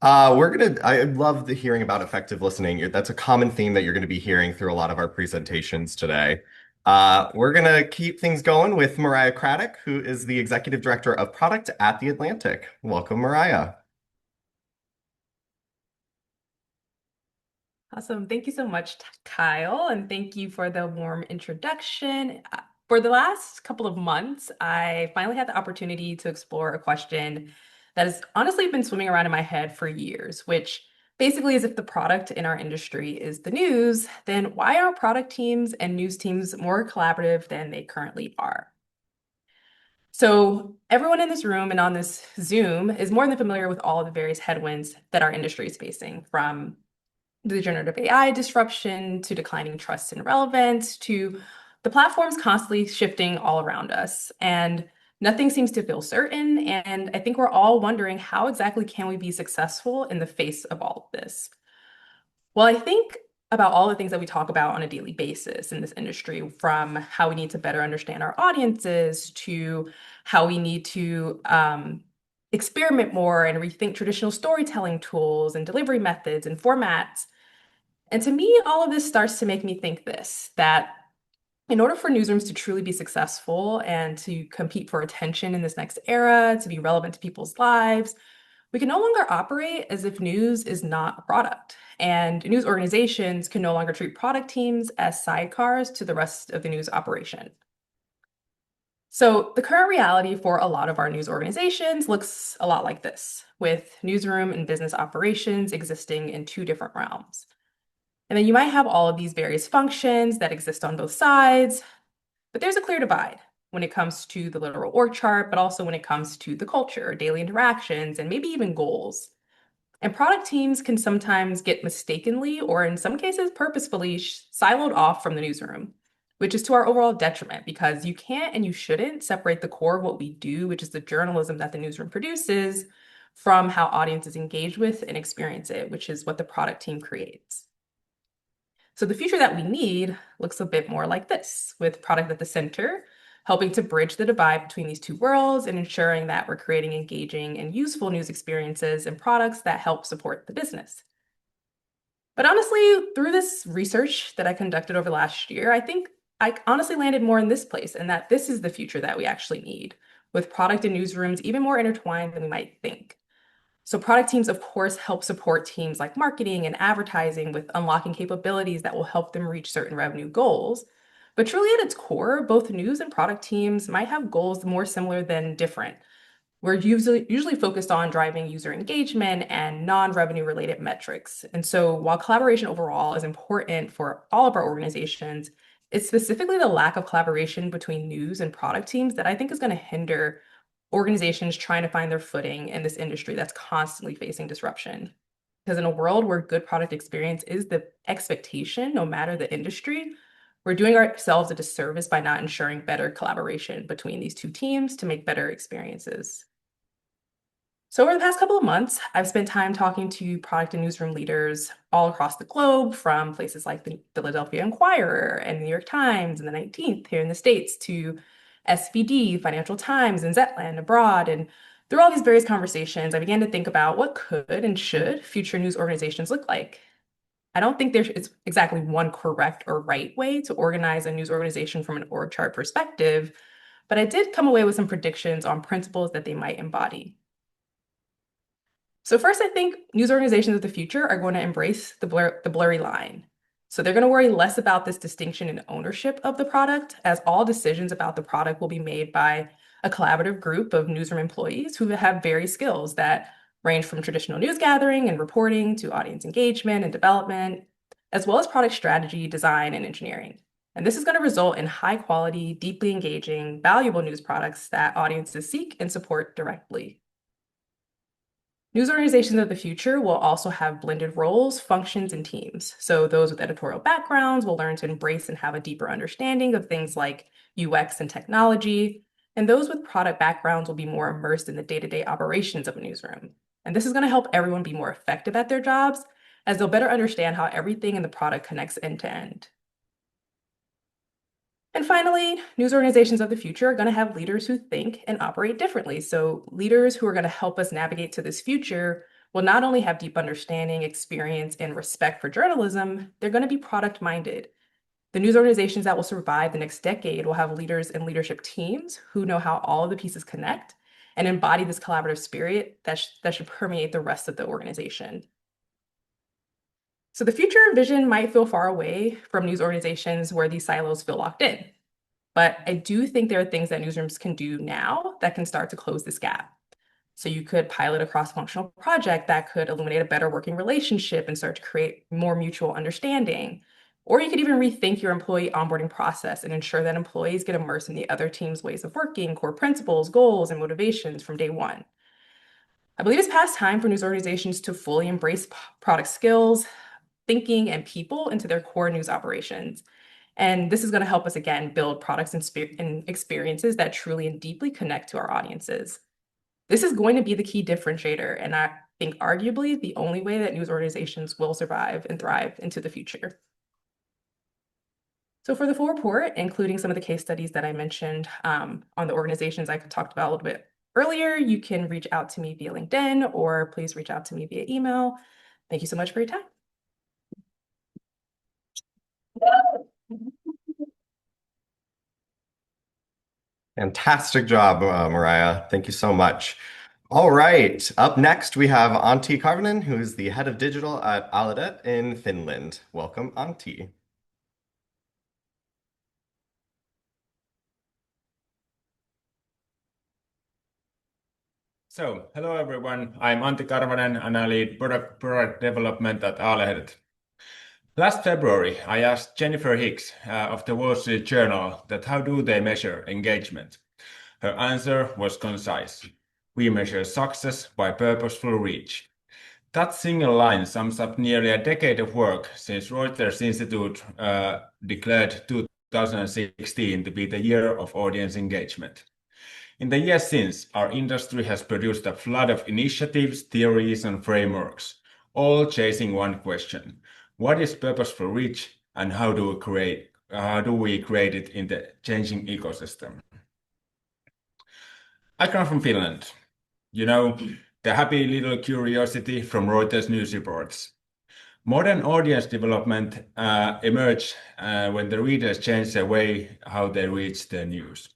I love the hearing about effective listening. That's a common theme that you're going to be hearing through a lot of our presentations today. We're going to keep things going with Mariah Craddick, who is the Executive Director of Product at The Atlantic. Welcome, Mariah. Awesome. Thank you so much, Kyle, and thank you for the warm introduction. For the last couple of months, I finally had the opportunity to explore a question that has honestly been swimming around in my head for years, which basically is if the product in our industry is the news, then why are product teams and news teams more collaborative than they currently are? So everyone in this room and on this Zoom is more than familiar with all of the various headwinds that our industry is facing, from the generative AI disruption to declining trust and relevance to the platforms constantly shifting all around us. And nothing seems to feel certain. And I think we're all wondering, how exactly can we be successful in the face of all of this? Well, I think about all the things that we talk about on a daily basis in this industry, from how we need to better understand our audiences to how we need to experiment more and rethink traditional storytelling tools and delivery methods and formats. And to me, all of this starts to make me think that in order for newsrooms to truly be successful and to compete for attention in this next era, to be relevant to people's lives, we can no longer operate as if news is not a product. And news organizations can no longer treat product teams as sidecars to the rest of the news operation. So the current reality for a lot of our news organizations looks a lot like this, with newsroom and business operations existing in 2 different realms. And then you might have all of these various functions that exist on both sides, but there's a clear divide when it comes to the literal org chart, but also when it comes to the culture, daily interactions, and maybe even goals. And product teams can sometimes get mistakenly, or in some cases purposefully, siloed off from the newsroom, which is to our overall detriment, because you can't and you shouldn't separate the core of what we do, which is the journalism that the newsroom produces, from how audiences engage with and experience it, which is what the product team creates. So the future that we need looks a bit more like this, with product at the center, helping to bridge the divide between these two worlds and ensuring that we're creating engaging and useful news experiences and products that help support the business. But honestly, through this research that I conducted over last year, I think I honestly landed more in this place, and that this is the future that we actually need, with product and newsrooms even more intertwined than we might think. So product teams, of course, help support teams like marketing and advertising with unlocking capabilities that will help them reach certain revenue goals. But truly at its core, both news and product teams might have goals more similar than different. We're usually focused on driving user engagement and non-revenue related metrics. And so while collaboration overall is important for all of our organizations, it's specifically the lack of collaboration between news and product teams that I think is going to hinder organizations trying to find their footing in this industry that's constantly facing disruption. Because in a world where good product experience is the expectation, no matter the industry, we're doing ourselves a disservice by not ensuring better collaboration between these two teams to make better experiences. So over the past couple of months, I've spent time talking to product and newsroom leaders all across the globe, from places like the Philadelphia Inquirer and the New York Times and the 19th here in the States, to SVD, Financial Times, and Zetland abroad. And through all these various conversations, I began to think about what could and should future news organizations look like. I don't think there is exactly one correct or right way to organize a news organization from an org chart perspective, but I did come away with some predictions on principles that they might embody. So first, I think news organizations of the future are going to embrace the blurry line. So they're going to worry less about this distinction in ownership of the product, as all decisions about the product will be made by a collaborative group of newsroom employees who have various skills that range from traditional news gathering and reporting to audience engagement and development, as well as product strategy, design, and engineering. And this is going to result in high quality, deeply engaging, valuable news products that audiences seek and support directly. News organizations of the future will also have blended roles, functions, and teams. So those with editorial backgrounds will learn to embrace and have a deeper understanding of things like UX and technology. And those with product backgrounds will be more immersed in the day-to-day operations of a newsroom. And this is going to help everyone be more effective at their jobs, as they'll better understand how everything in the product connects end to end. And finally, news organizations of the future are going to have leaders who think and operate differently. So leaders who are going to help us navigate to this future will not only have deep understanding, experience, and respect for journalism, they're going to be product-minded. The news organizations that will survive the next decade will have leaders and leadership teams who know how all of the pieces connect and embody this collaborative spirit that should permeate the rest of the organization. So the future vision might feel far away from news organizations where these silos feel locked in. But I do think there are things that newsrooms can do now that can start to close this gap. So you could pilot a cross-functional project that could illuminate a better working relationship and start to create more mutual understanding. Or you could even rethink your employee onboarding process and ensure that employees get immersed in the other team's ways of working, core principles, goals, and motivations from day one. I believe it's past time for news organizations to fully embrace product skills, thinking, and people into their core news operations. And this is going to help us, again, build products and experiences that truly and deeply connect to our audiences. This is going to be the key differentiator, and I think arguably the only way that news organizations will survive and thrive into the future. So for the full report, including some of the case studies that I mentioned on the organizations I talked about a little bit earlier, you can reach out to me via LinkedIn, or please reach out to me via email. Thank you so much for your time. Fantastic job, Mariah. Thank you so much. All right, up next we have Antti Karvanen, who is the head of digital at Aalada in Finland. Welcome, Antti. So, hello everyone. I'm Antti Karvanen and I lead product development at Aalada. Last February, I asked Jennifer Hicks of the Wall Street Journal that how do they measure engagement? Her answer was concise. We measure success by purposeful reach. That single line sums up nearly a decade of work since Reuters Institute declared 2016 to be the year of audience engagement. In the years since, our industry has produced a flood of initiatives, theories, and frameworks, all chasing one question. What is purposeful reach, and how do we create it in the changing ecosystem? I come from Finland. You know, the happy little curiosity from Reuters news reports. Modern audience development emerged when the readers changed the way how they reach the news.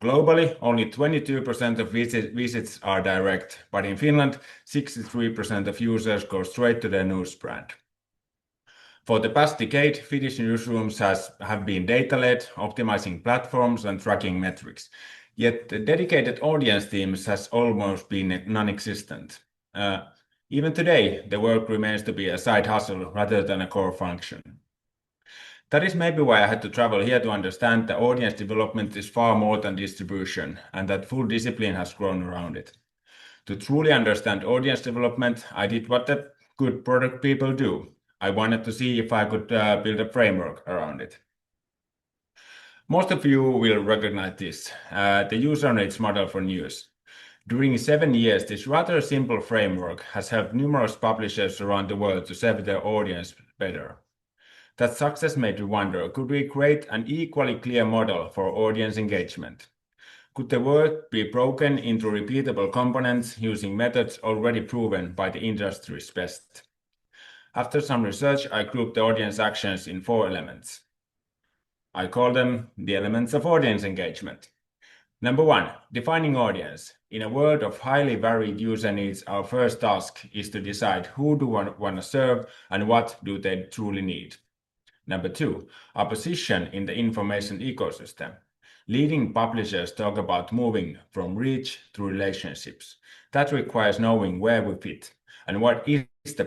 Globally, only 22% of visits are direct, but in Finland, 63% of users go straight to the news brand. For the past decade, Finnish newsrooms have been data-led, optimizing platforms and tracking metrics. Yet the dedicated audience teams has almost been non-existent. Even today, the work remains to be a side hustle rather than a core function. That is maybe why I had to travel here to understand that audience development is far more than distribution, and that full discipline has grown around it. To truly understand audience development, I did what the good product people do. I wanted to see if I could build a framework around it. Most of you will recognize this, the user needs model for news. During 7 years, this rather simple framework has helped numerous publishers around the world to serve their audience better. That success made me wonder, could we create an equally clear model for audience engagement? Could the work be broken into repeatable components using methods already proven by the industry's best? After some research, I grouped the audience actions in 4 elements. I call them the elements of audience engagement. Number 1, defining audience. In a world of highly varied user needs, our first task is to decide who do we want to serve and what do they truly need. Number 2, our position in the information ecosystem. Leading publishers talk about moving from reach to relationships. That requires knowing where we fit and what is the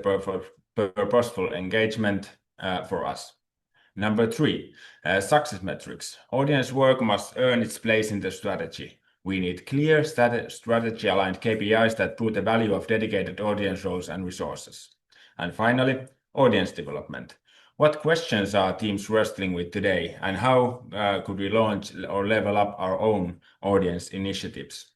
purposeful engagement for us. Number 3, success metrics. Audience work must earn its place in the strategy. We need clear strategy-aligned KPIs that prove the value of dedicated audience roles and resources. And finally, audience development. What questions are teams wrestling with today, and how could we launch or level up our own audience initiatives?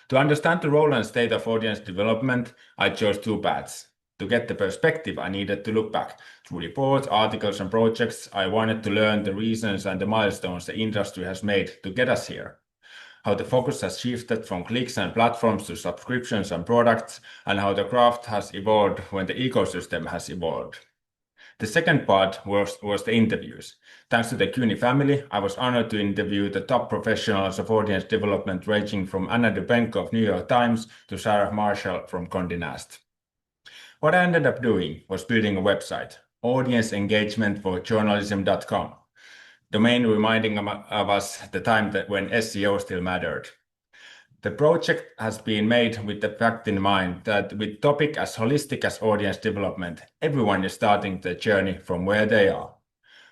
To understand the role and state of audience development, I chose 2 paths. To get the perspective, I needed to look back through reports, articles, and projects. I wanted to learn the reasons and the milestones the industry has made to get us here. How the focus has shifted from clicks and platforms to subscriptions and products, and how the craft has evolved when the ecosystem has evolved. The second part was the interviews. Thanks to the CUNY family, I was honored to interview the top professionals of audience development, ranging from Anna Dubenko of New York Times to Sarah Marshall from Condé Nast. What I ended up doing was building a website, audienceengagement4journalism.com, domain reminding of us the time that when SEO still mattered. The project has been made with the fact in mind that with topic as holistic as audience development, everyone is starting the journey from where they are.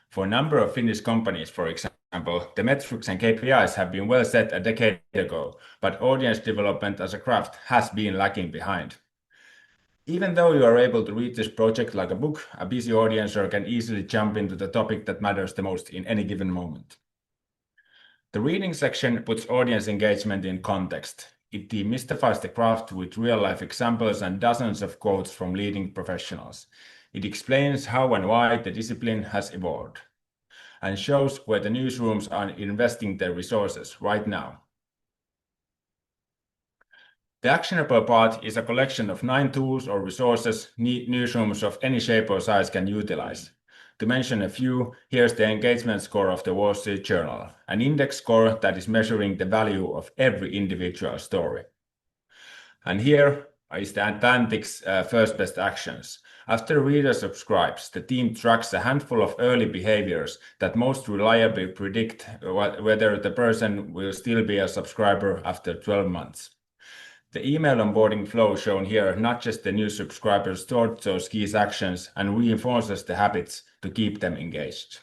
For a number of Finnish companies, for example, the metrics and KPIs have been well set a decade ago, but audience development as a craft has been lagging behind. Even though you are able to read this project like a book, a busy audiencer can easily jump into the topic that matters the most in any given moment. The reading section puts audience engagement in context. It demystifies the craft with real-life examples and dozens of quotes from leading professionals. It explains how and why the discipline has evolved, and shows where the newsrooms are investing their resources right now. The actionable part is a collection of 9 tools or resources newsrooms of any shape or size can utilize. To mention a few, here's the engagement score of the Wall Street Journal, an index score that is measuring the value of every individual story. And here is the Atlantic's first best actions. After a reader subscribes, the team tracks a handful of early behaviors that most reliably predict whether the person will still be a subscriber after 12 months. The email onboarding flow shown here not just the new subscribers stored those key actions and reinforces the habits to keep them engaged.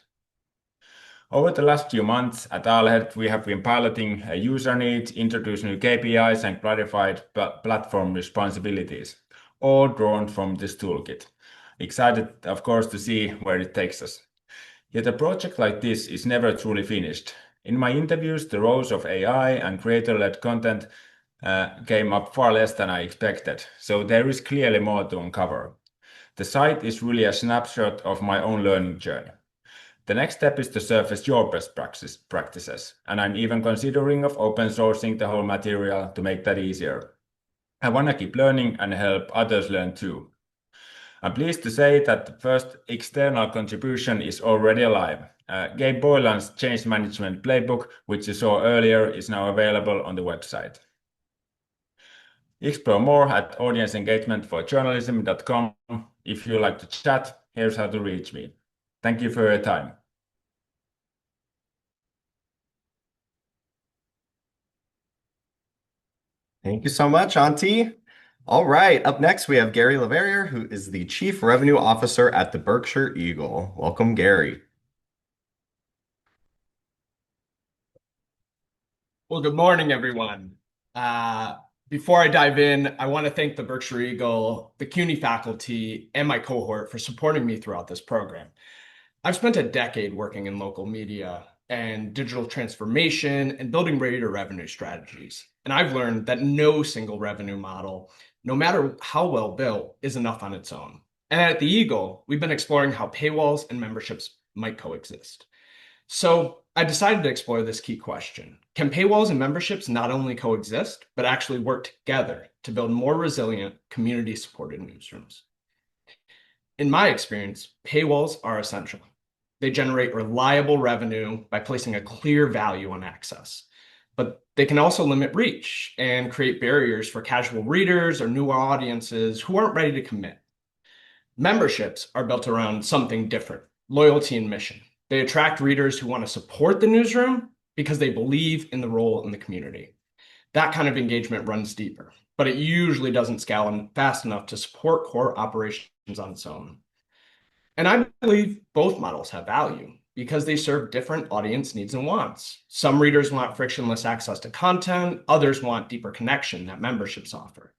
Over the last few months at Aalhead, we have been piloting user needs, introduced new KPIs, and clarified platform responsibilities, all drawn from this toolkit. Excited, of course, to see where it takes us. Yet a project like this is never truly finished. In my interviews, the roles of AI and creator-led content came up far less than I expected, so there is clearly more to uncover. The site is really a snapshot of my own learning journey. The next step is to surface your best practices, and I'm even considering of open sourcing the whole material to make that easier. I want to keep learning and help others learn too. I'm pleased to say that the first external contribution is already alive. Gabe Boylan's change management playbook, which you saw earlier, is now available on the website. Explore more at audienceengagement4journalism.com. If you like to chat, here's how to reach me. Thank you for your time. Thank you so much, Antti. All right, up next we have Gary Lavariere, who is the Chief Revenue Officer at the Berkshire Eagle. Welcome, Gary. Well, good morning, everyone. Before I dive in, I want to thank the Berkshire Eagle, the CUNY faculty, and my cohort for supporting me throughout this program. I've spent a decade working in local media and digital transformation and building reader revenue strategies. And I've learned that no single revenue model, no matter how well built, is enough on its own. And at the Eagle, we've been exploring how paywalls and memberships might coexist. So I decided to explore this key question. Can paywalls and memberships not only coexist, but actually work together to build more resilient, community-supported newsrooms? In my experience, paywalls are essential. They generate reliable revenue by placing a clear value on access, but they can also limit reach and create barriers for casual readers or new audiences who aren't ready to commit. Memberships are built around something different: loyalty and mission. They attract readers who want to support the newsroom because they believe in the role in the community. That kind of engagement runs deeper, but it usually doesn't scale fast enough to support core operations on its own. And I believe both models have value because they serve different audience needs and wants. Some readers want frictionless access to content, others want deeper connection that memberships offer.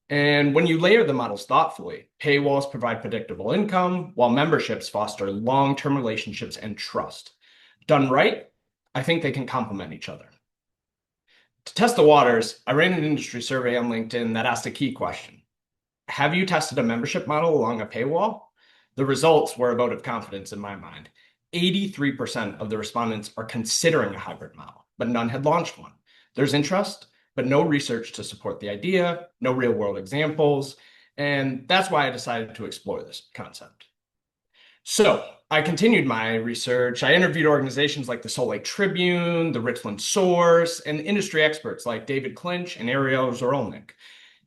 And when you layer the models thoughtfully, paywalls provide predictable income, while memberships foster long-term relationships and trust. Done right, I think they can complement each other. To test the waters, I ran an industry survey on LinkedIn that asked a key question. Have you tested a membership model along a paywall? The results were a vote of confidence in my mind. 83% of the respondents are considering a hybrid model, but none had launched one. There's interest, but no research to support the idea, no real-world examples, and that's why I decided to explore this concept. So I continued my research. I interviewed organizations like the Salt Lake Tribune, the Richland Source, and industry experts like David Clinch and Ariel Zorolnik.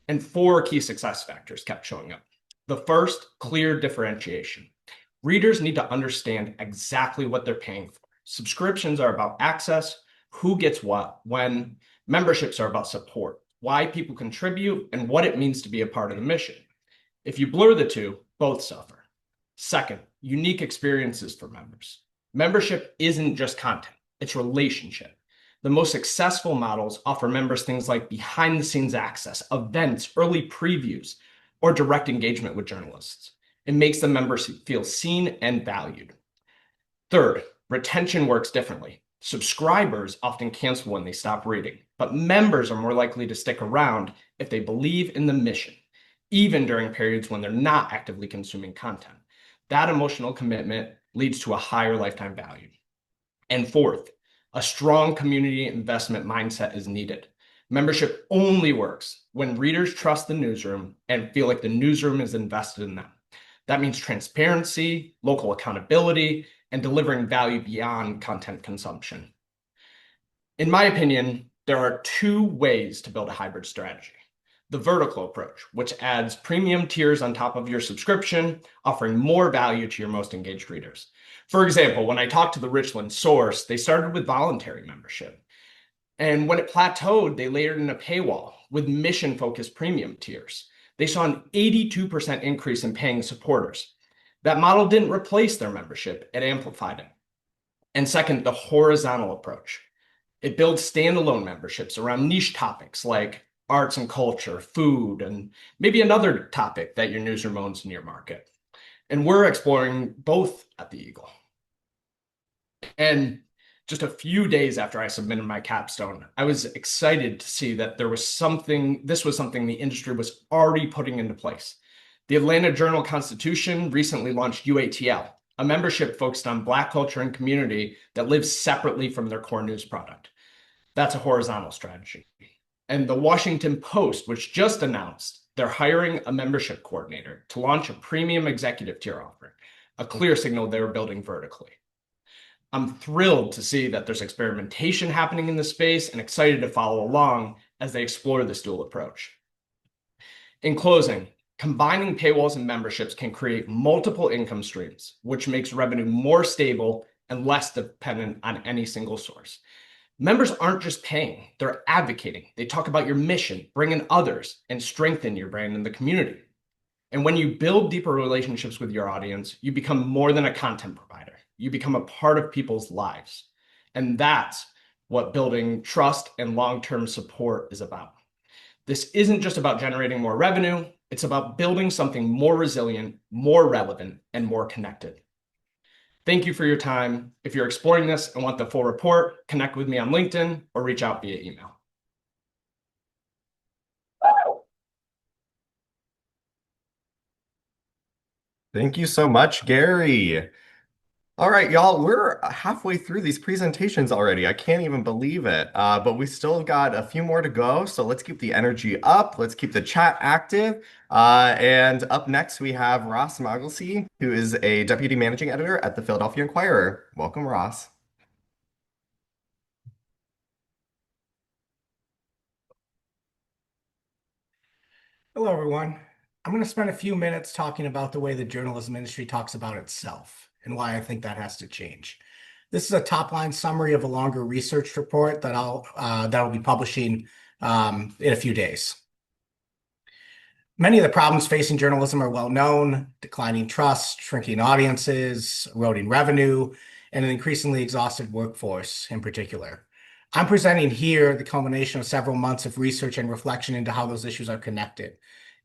And 4 key success factors kept showing up. The first, clear differentiation. Readers need to understand exactly what they're paying for. Subscriptions are about access, who gets what, when. Memberships are about support, why people contribute, and what it means to be a part of the mission. If you blur the two, both suffer. Second, unique experiences for members. Membership isn't just content, it's relationship. The most successful models offer members things like behind-the-scenes access, events, early previews, or direct engagement with journalists. It makes the members feel seen and valued. Third, retention works differently. Subscribers often cancel when they stop reading, but members are more likely to stick around if they believe in the mission, even during periods when they're not actively consuming content. That emotional commitment leads to a higher lifetime value. And fourth, a strong community investment mindset is needed. Membership only works when readers trust the newsroom and feel like the newsroom is invested in them. That means transparency, local accountability, and delivering value beyond content consumption. In my opinion, there are 2 ways to build a hybrid strategy. The vertical approach, which adds premium tiers on top of your subscription, offering more value to your most engaged readers. For example, when I talked to the Richland Source, they started with voluntary membership. And when it plateaued, they layered in a paywall with mission-focused premium tiers. They saw an 82% increase in paying supporters. That model didn't replace their membership, it amplified it. And second, the horizontal approach. It builds standalone memberships around niche topics like arts and culture, food, and maybe another topic that your newsroom owns in your market. And we're exploring both at the Eagle. And just a few days after I submitted my capstone, I was excited to see that this was something the industry was already putting into place. The Atlanta Journal-Constitution recently launched UATL, a membership focused on Black culture and community that lives separately from their core news product. That's a horizontal strategy. And the Washington Post, which just announced they're hiring a membership coordinator to launch a premium executive tier offering, a clear signal they were building vertically. I'm thrilled to see that there's experimentation happening in the space and excited to follow along as they explore this dual approach. In closing, combining paywalls and memberships can create multiple income streams, which makes revenue more stable and less dependent on any single source. Members aren't just paying, they're advocating. They talk about your mission, bring in others, and strengthen your brand in the community. And when you build deeper relationships with your audience, you become more than a content provider. You become a part of people's lives. And that's what building trust and long-term support is about. This isn't just about generating more revenue, it's about building something more resilient, more relevant, and more connected. Thank you for your time. If you're exploring this and want the full report, connect with me on LinkedIn or reach out via email. Thank you so much, Gary. All right, y'all, we're halfway through these presentations already. I can't even believe it. But we still got a few more to go. So let's keep the energy up. Let's keep the chat active. And up next, we have Ross Maghielse, who is a deputy managing editor at the Philadelphia Inquirer. Welcome, Ross. Hello, everyone. I'm going to spend a few minutes talking about the way the journalism industry talks about itself and why I think that has to change. This is a top-line summary of a longer research report that I'll be publishing in a few days. Many of the problems facing journalism are well known: declining trust, shrinking audiences, eroding revenue, and an increasingly exhausted workforce in particular. I'm presenting here the culmination of several months of research and reflection into how those issues are connected,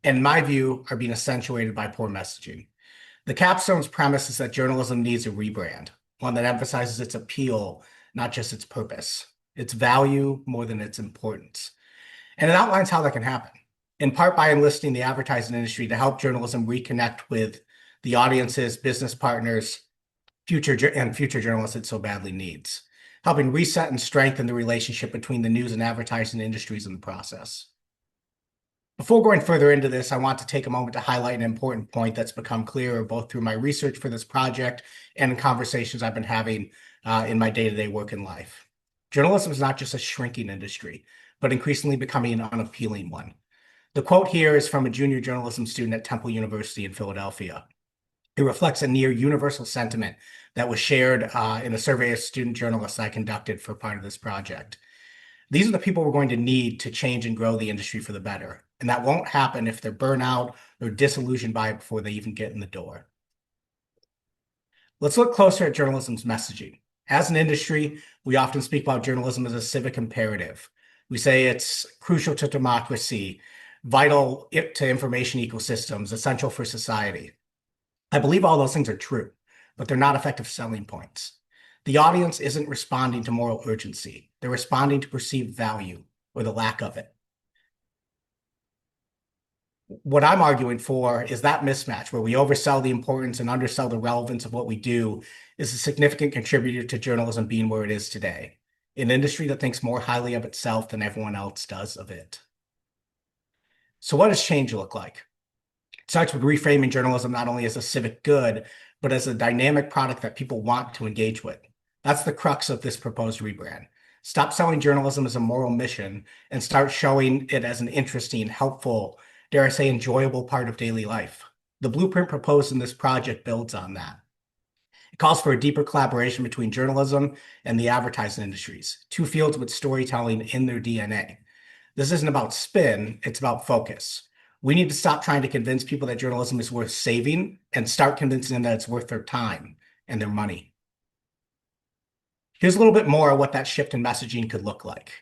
and in my view, are being accentuated by poor messaging. The Capstone's premise is that journalism needs a rebrand, one that emphasizes its appeal, not just its purpose, its value more than its importance. And it outlines how that can happen, in part by enlisting the advertising industry to help journalism reconnect with the audiences, business partners, future journalists it so badly needs, helping reset and strengthen the relationship between the news and advertising industries in the process. Before going further into this, I want to take a moment to highlight an important point that's become clearer both through my research for this project and in conversations I've been having in my day-to-day work and life. Journalism is not just a shrinking industry, but increasingly becoming an unappealing one. The quote here is from a junior journalism student at Temple University in Philadelphia. It reflects a near universal sentiment that was shared in a survey of student journalists I conducted for part of this project. These are the people we're going to need to change and grow the industry for the better. And that won't happen if they're burnout or disillusioned by it before they even get in the door. Let's look closer at journalism's messaging. As an industry, we often speak about journalism as a civic imperative. We say it's crucial to democracy, vital to information ecosystems, essential for society. I believe all those things are true, but they're not effective selling points. The audience isn't responding to moral urgency. They're responding to perceived value or the lack of it. What I'm arguing for is that mismatch where we oversell the importance and undersell the relevance of what we do is a significant contributor to journalism being where it is today, an industry that thinks more highly of itself than everyone else does of it. So what does change look like? It starts with reframing journalism not only as a civic good, but as a dynamic product that people want to engage with. That's the crux of this proposed rebrand. Stop selling journalism as a moral mission and start showing it as an interesting, helpful, dare I say, enjoyable part of daily life. The blueprint proposed in this project builds on that. It calls for a deeper collaboration between journalism and the advertising industries, two fields with storytelling in their DNA. This isn't about spin, it's about focus. We need to stop trying to convince people that journalism is worth saving and start convincing them that it's worth their time and their money. Here's a little bit more of what that shift in messaging could look like.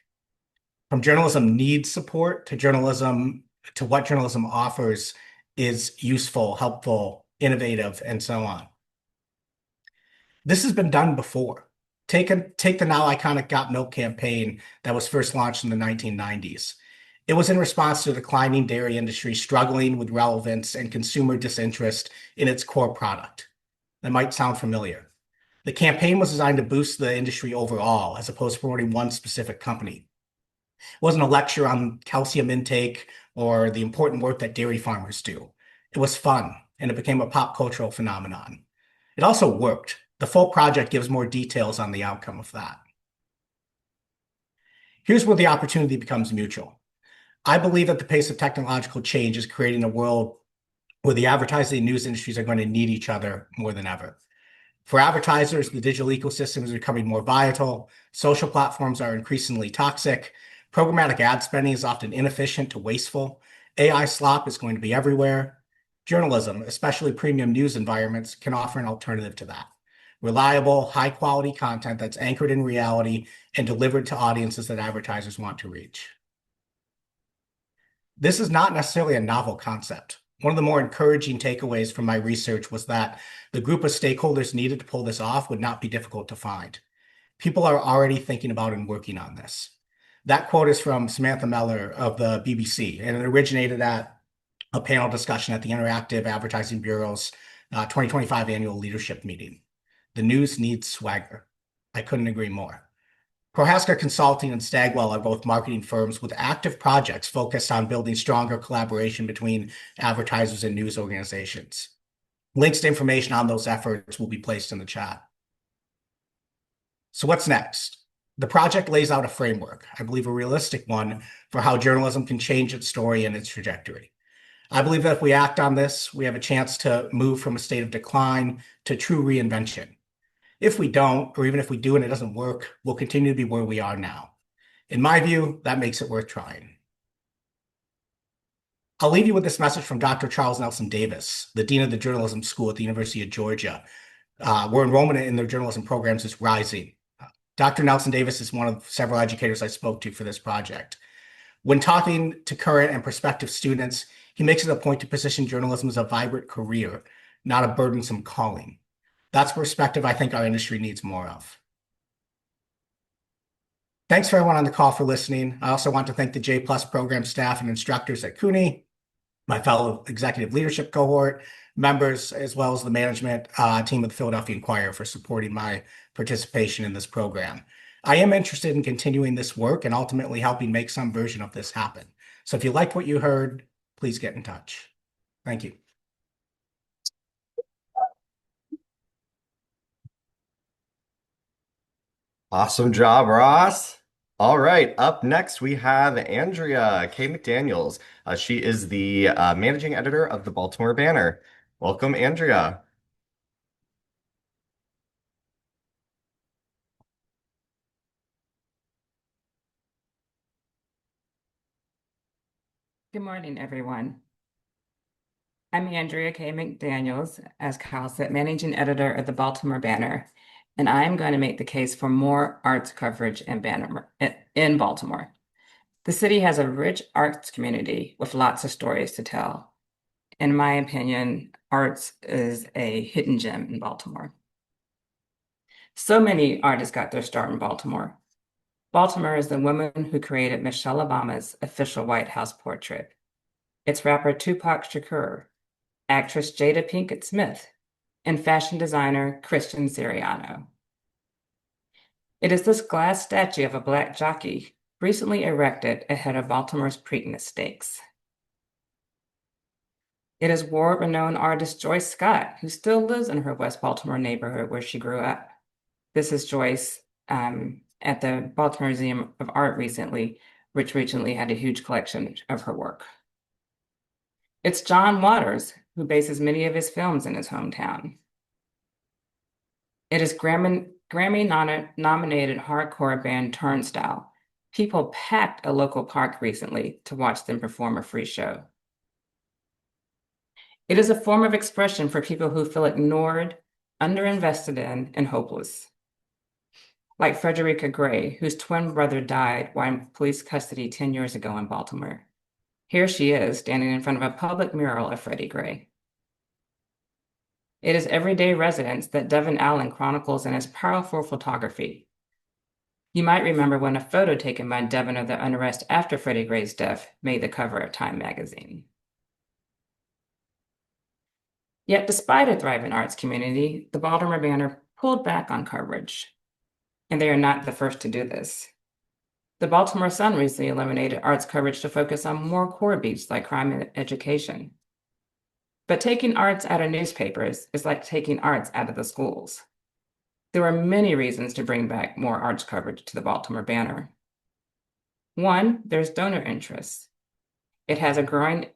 From journalism needs support to what journalism offers is useful, helpful, innovative, and so on. This has been done before. Take the now iconic Got Milk campaign that was first launched in the 1990s. It was in response to the declining dairy industry struggling with relevance and consumer disinterest in its core product. that might sound familiar. The campaign was designed to boost the industry overall, as opposed to promoting one specific company. It wasn't a lecture on calcium intake or the important work that dairy farmers do. It was fun, and it became a pop cultural phenomenon. It also worked. The full project gives more details on the outcome of that. Here's where the opportunity becomes mutual. I believe that the pace of technological change is creating a world where the advertising and news industries are going to need each other more than ever. For advertisers, the digital ecosystem is becoming more volatile. Social platforms are increasingly toxic. Programmatic ad spending is often inefficient to wasteful. AI slop is going to be everywhere. Journalism, especially premium news environments, can offer an alternative to that. Reliable, high-quality content that's anchored in reality and delivered to audiences that advertisers want to reach. This is not necessarily a novel concept. One of the more encouraging takeaways from my research was that the group of stakeholders needed to pull this off would not be difficult to find. People are already thinking about and working on this. That quote is from Samantha Meller of the BBC, and it originated at a panel discussion at the Interactive Advertising Bureau's 2025 annual leadership meeting. The news needs swagger. I couldn't agree more. Prohaska Consulting and Stagwell are both marketing firms with active projects focused on building stronger collaboration between advertisers and news organizations. Links to information on those efforts will be placed in the chat. So what's next? The project lays out a framework, I believe a realistic one, for how journalism can change its story and its trajectory. I believe that if we act on this, we have a chance to move from a state of decline to true reinvention. If we don't, or even if we do and it doesn't work, we'll continue to be where we are now. In my view, that makes it worth trying. I'll leave you with this message from Dr. Charles Nelson Davis, the Dean of the Journalism School at the University of Georgia, where enrollment in their journalism programs is rising. Dr. Nelson Davis is one of several educators I spoke to for this project. When talking to current and prospective students, he makes it a point to position journalism as a vibrant career, not a burdensome calling. That's a perspective I think our industry needs more of. Thanks for everyone on the call for listening. I also want to thank the J+ program staff and instructors at CUNY, my fellow executive leadership cohort members, as well as the management team of the Philadelphia Inquirer for supporting my participation in this program. I am interested in continuing this work and ultimately helping make some version of this happen. So if you liked what you heard, please get in touch. Thank you. Awesome job, Ross. All right, up next we have Andrea K McDaniels. She is the managing editor of the Baltimore Banner. Welcome, Andrea. Good morning, everyone. I'm Andrea K McDaniels, as Kyle said, managing editor of the Baltimore Banner, and I'm going to make the case for more arts coverage in Baltimore. The city has a rich arts community with lots of stories to tell. In my opinion, arts is a hidden gem in Baltimore. So many artists got their start in Baltimore. Baltimore is the woman who created Michelle Obama's official White House portrait. It's rapper Tupac Shakur, actress Jada Pinkett Smith, and fashion designer Christian Siriano. It is this glass statue of a Black jockey recently erected ahead of Baltimore's Preakness Stakes. It is world-renowned artist Joyce Scott, who still lives in her West Baltimore neighborhood where she grew up. This is Joyce at the Baltimore Museum of Art recently, which recently had a huge collection of her work. It's John Waters, who bases many of his films in his hometown. It is Grammy-nominated hardcore band Turnstile. People packed a local park recently to watch them perform a free show. It is a form of expression for people who feel ignored, underinvested in, and hopeless. Like Frederica Gray, whose twin brother died while in police custody 10 years ago in Baltimore. Here she is, standing in front of a public mural of Freddie Gray. It is everyday residents that Devin Allen chronicles in his powerful photography. You might remember when a photo taken by Devin of the unrest after Freddie Gray's death made the cover of Time magazine. Yet, despite a thriving arts community, the Baltimore Banner pulled back on coverage. And they are not the first to do this. The Baltimore Sun recently eliminated arts coverage to focus on more core beats like crime and education. But taking arts out of newspapers is like taking arts out of the schools. There are many reasons to bring back more arts coverage to the Baltimore Banner. One, there's donor interest. It has a growing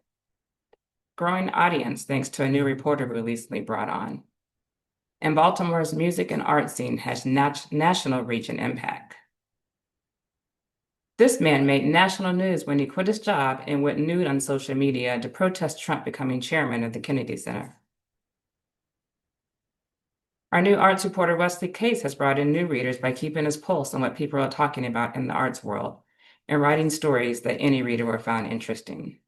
audience thanks to a new reporter we recently brought on. And Baltimore's music and art scene has national reach and impact. This man made national news when he quit his job and went nude on social media to protest Trump becoming chairman of the Kennedy Center. Our new arts reporter, Wesley Case, has brought in new readers by keeping his pulse on what people are talking about in the arts world and writing stories that any reader will find interesting.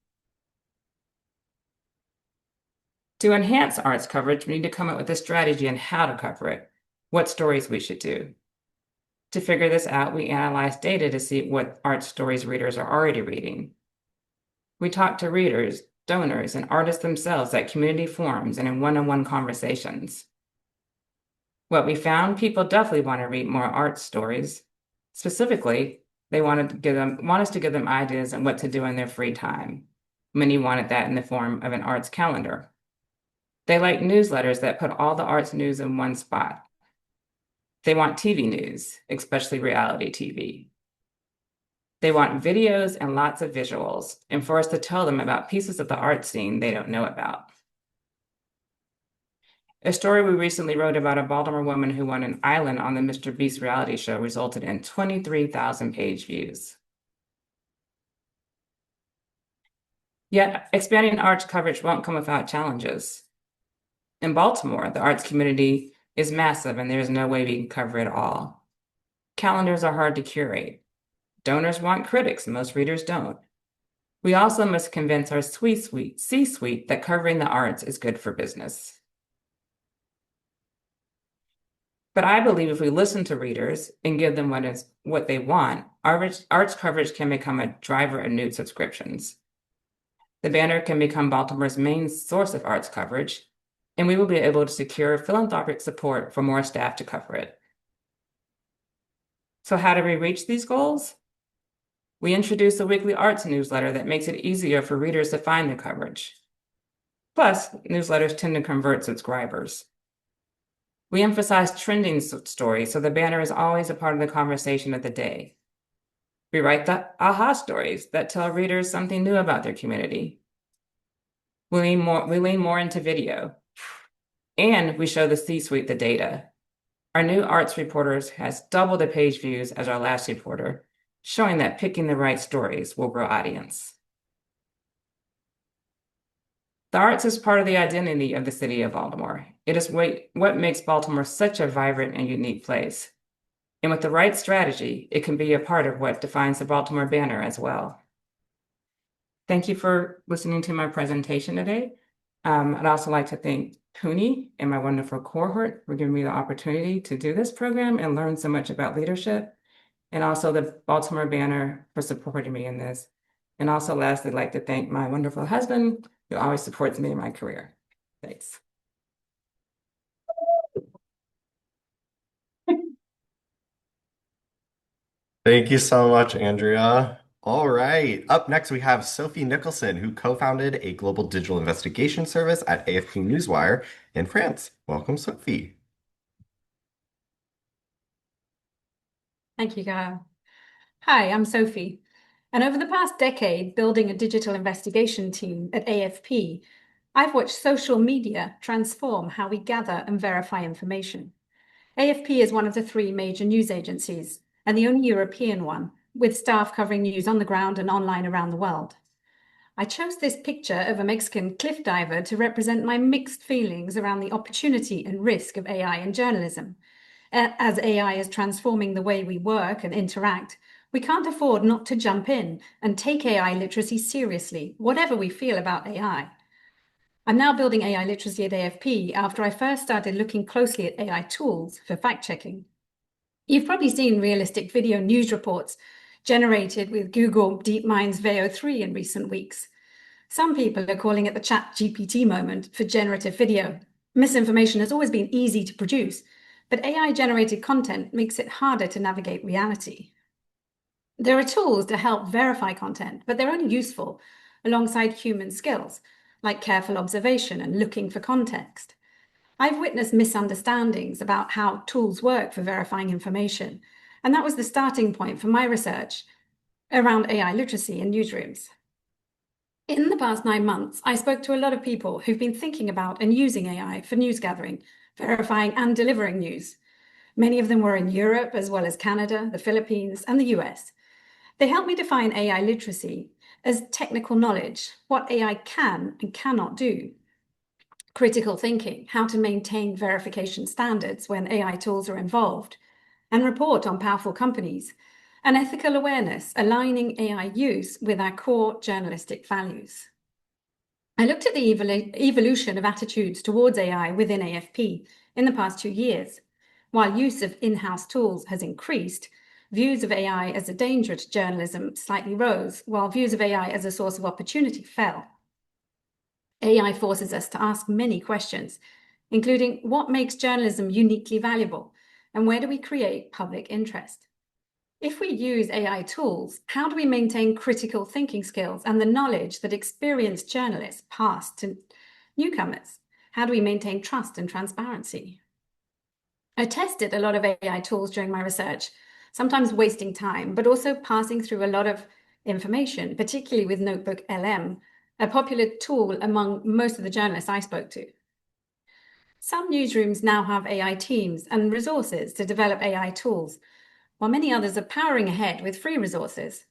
To enhance arts coverage, we need to come up with a strategy on how to cover it, what stories we should do. To figure this out, we analyze data to see what art stories readers are already reading. We talk to readers, donors, and artists themselves at community forums and in one-on-one conversations. What we found, people definitely want to read more art stories. Specifically, they want us to give them ideas on what to do in their free time. Many wanted that in the form of an arts calendar. They like newsletters that put all the arts news in one spot. They want TV news, especially reality TV. They want videos and lots of visuals, and for us to tell them about pieces of the art scene they don't know about. A story we recently wrote about a Baltimore woman who won an island on the Mr. Beast reality show resulted in 23,000 page views. Yet, expanding arts coverage won't come without challenges. In Baltimore, the arts community is massive and there's no way we can cover it all. Calendars are hard to curate. Donors want critics, and most readers don't. We also must convince our C-suite that covering the arts is good for business. But I believe if we listen to readers and give them what they want, arts coverage can become a driver of new subscriptions. The Banner can become Baltimore's main source of arts coverage, and we will be able to secure philanthropic support for more staff to cover it. So how do we reach these goals? We introduce a weekly arts newsletter that makes it easier for readers to find the coverage. Plus, newsletters tend to convert subscribers. We emphasize trending stories so the Banner is always a part of the conversation of the day. We write the aha stories that tell readers something new about their community. We lean more into video. And we show the C-suite the data. Our new arts reporter has double the page views as our last reporter, showing that picking the right stories will grow audience. The arts is part of the identity of the city of Baltimore. It is what makes Baltimore such a vibrant and unique place. And with the right strategy, it can be a part of what defines the Baltimore Banner as well. Thank you for listening to my presentation today. I'd also like to thank CUNY and my wonderful cohort for giving me the opportunity to do this program and learn so much about leadership, and also the Baltimore Banner for supporting me in this. And also lastly, I'd like to thank my wonderful husband who always supports me in my career. Thanks. Thank you so much, Andrea. All right. Up next, we have Sophie Nicholson, who co-founded a global digital investigation service at AFP Newswire in France. Welcome, Sophie. Thank you, Kyle. Hi, I'm Sophie. And over the past decade, building a digital investigation team at AFP, I've watched social media transform how we gather and verify information. AFP is one of the 3 major news agencies, and the only European one, with staff covering news on the ground and online around the world. I chose this picture of a Mexican cliff diver to represent my mixed feelings around the opportunity and risk of AI in journalism. As AI is transforming the way we work and interact, we can't afford not to jump in and take AI literacy seriously, whatever we feel about AI. I'm now building AI literacy at AFP after I first started looking closely at AI tools for fact-checking. You've probably seen realistic video news reports generated with Google DeepMind's Veo 3 in recent weeks. Some people are calling it the ChatGPT moment for generative video. Misinformation has always been easy to produce, but AI-generated content makes it harder to navigate reality. There are tools to help verify content, but they're only useful alongside human skills, like careful observation and looking for context. I've witnessed misunderstandings about how tools work for verifying information, and that was the starting point for my research around AI literacy in newsrooms. In the past 9 months, I spoke to a lot of people who've been thinking about and using AI for news gathering, verifying and delivering news. Many of them were in Europe, as well as Canada, the Philippines, and the US. They helped me define AI literacy as technical knowledge, what AI can and cannot do. Critical thinking, how to maintain verification standards when AI tools are involved, and report on powerful companies, and ethical awareness, aligning AI use with our core journalistic values. I looked at the evolution of attitudes towards AI within AFP in the past 2 years. While use of in-house tools has increased, views of AI as a danger to journalism slightly rose, while views of AI as a source of opportunity fell. AI forces us to ask many questions, including what makes journalism uniquely valuable, and where do we create public interest? If we use AI tools, how do we maintain critical thinking skills and the knowledge that experienced journalists pass to newcomers? How do we maintain trust and transparency? I tested a lot of AI tools during my research, sometimes wasting time, but also passing through a lot of information, particularly with Notebook LM, a popular tool among most of the journalists I spoke to. Some newsrooms now have AI teams and resources to develop AI tools, while many others are powering ahead with free resources.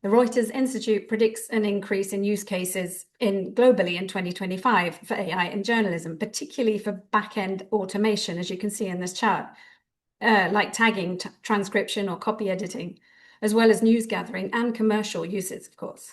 The Reuters Institute predicts an increase in use cases globally in 2025 for AI in journalism, particularly for back-end automation, as you can see in this chart, like tagging, transcription, or copy editing, as well as news gathering and commercial uses, of course.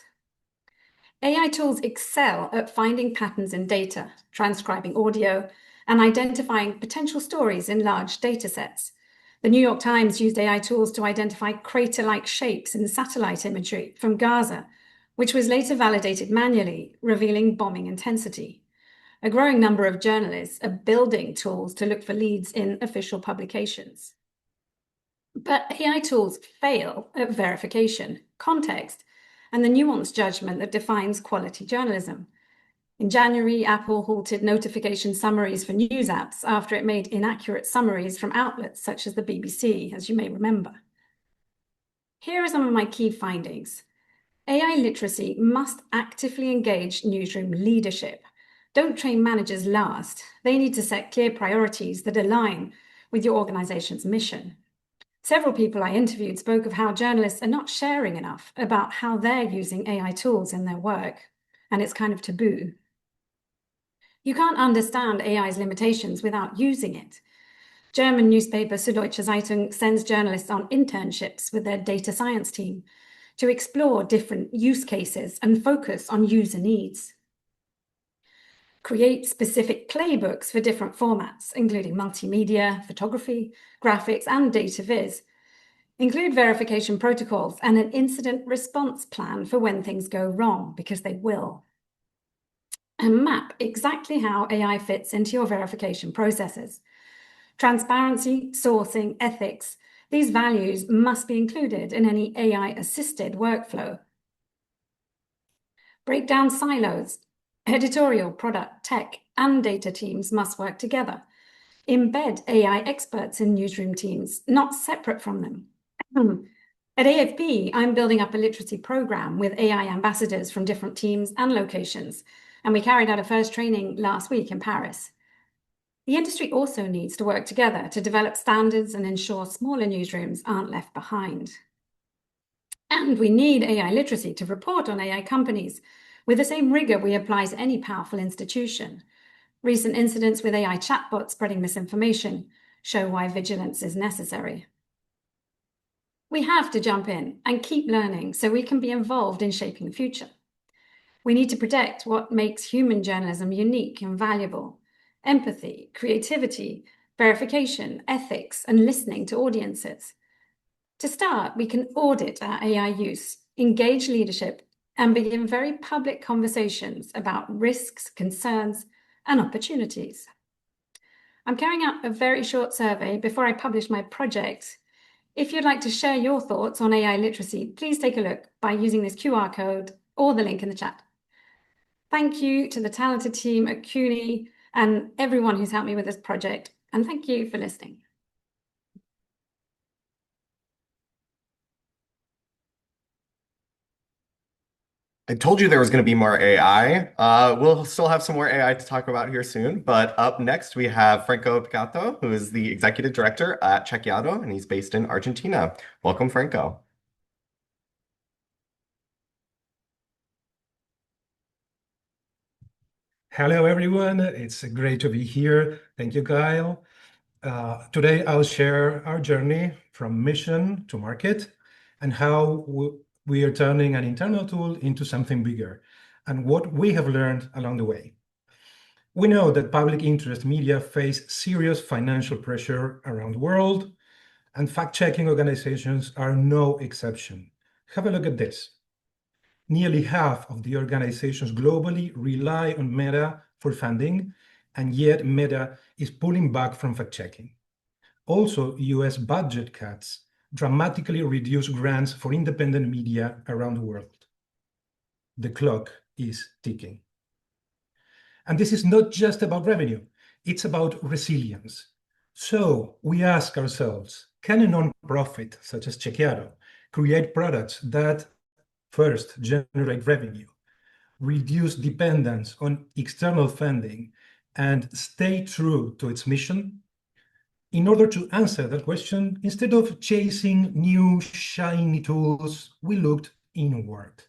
AI tools excel at finding patterns in data, transcribing audio, and identifying potential stories in large data sets. The New York Times used AI tools to identify crater-like shapes in satellite imagery from Gaza, which was later validated manually, revealing bombing intensity. A growing number of journalists are building tools to look for leads in official publications. But AI tools fail at verification, context, and the nuanced judgment that defines quality journalism. In January, Apple halted notification summaries for news apps after it made inaccurate summaries from outlets such as the BBC, as you may remember. Here are some of my key findings. AI literacy must actively engage newsroom leadership. Don't train managers last. They need to set clear priorities that align with your organization's mission. Several people I interviewed spoke of how journalists are not sharing enough about how they're using AI tools in their work, and it's kind of taboo. You can't understand AI's limitations without using it. German newspaper Süddeutsche Zeitung sends journalists on internships with their data science team to explore different use cases and focus on user needs. Create specific playbooks for different formats, including multimedia, photography, graphics, and data viz. Include verification protocols and an incident response plan for when things go wrong, because they will. And map exactly how AI fits into your verification processes. Transparency, sourcing, ethics, these values must be included in any AI-assisted workflow. Break down silos. Editorial, product, tech, and data teams must work together. Embed AI experts in newsroom teams, not separate from them. At AFP, I'm building up a literacy program with AI ambassadors from different teams and locations, and we carried out a first training last week in Paris. The industry also needs to work together to develop standards and ensure smaller newsrooms aren't left behind. And we need AI literacy to report on AI companies with the same rigor we apply to any powerful institution. Recent incidents with AI chatbots spreading misinformation show why vigilance is necessary. We have to jump in and keep learning so we can be involved in shaping the future. We need to protect what makes human journalism unique and valuable: empathy, creativity, verification, ethics, and listening to audiences. To start, we can audit our AI use, engage leadership, and begin very public conversations about risks, concerns, and opportunities. I'm carrying out a very short survey before I publish my project. If you'd like to share your thoughts on AI literacy, please take a look by using this QR code or the link in the chat. Thank you to the talented team at CUNY and everyone who's helped me with this project, and thank you for listening. I told you there was going to be more AI. We'll still have some more AI to talk about here soon, but up next we have Franco Piccato, who is the executive director at Chequeado, and he's based in Argentina. Welcome, Franco. Hello, everyone. It's great to be here. Thank you, Kyle. Today, I'll share our journey from mission to market and how we are turning an internal tool into something bigger and what we have learned along the way. We know that public interest media face serious financial pressure around the world, and fact-checking organizations are no exception. Have a look at this. Nearly half of the organizations globally rely on Meta for funding, and yet Meta is pulling back from fact-checking. Also, US budget cuts dramatically reduce grants for independent media around the world. The clock is ticking. And this is not just about revenue, it's about resilience. So we ask ourselves, can a non-profit such as Chequeado create products that first generate revenue, reduce dependence on external funding, and stay true to its mission? In order to answer that question, instead of chasing new shiny tools, we looked inward.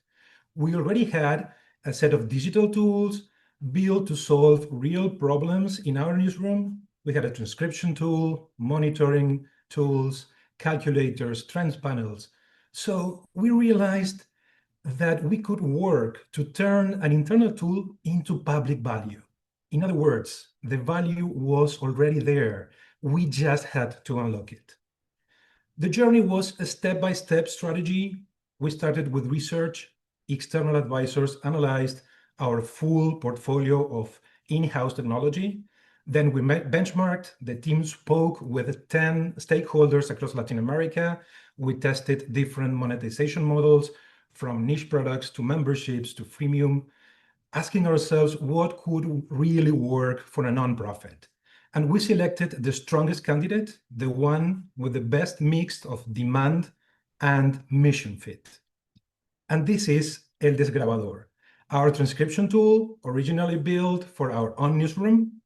We already had a set of digital tools built to solve real problems in our newsroom. We had a transcription tool, monitoring tools, calculators, trends panels. So we realized that we could work to turn an internal tool into public value. In other words, the value was already there. We just had to unlock it. The journey was a step-by-step strategy. We started with research. External advisors analyzed our full portfolio of in-house technology. Then we benchmarked. The team spoke with 10 stakeholders across Latin America. We tested different monetization models, from niche products to memberships to freemium, asking ourselves what could really work for a nonprofit. And we selected the strongest candidate, the one with the best mix of demand and mission fit. And this is El Desgrabador, our transcription tool originally built for our own newsroom.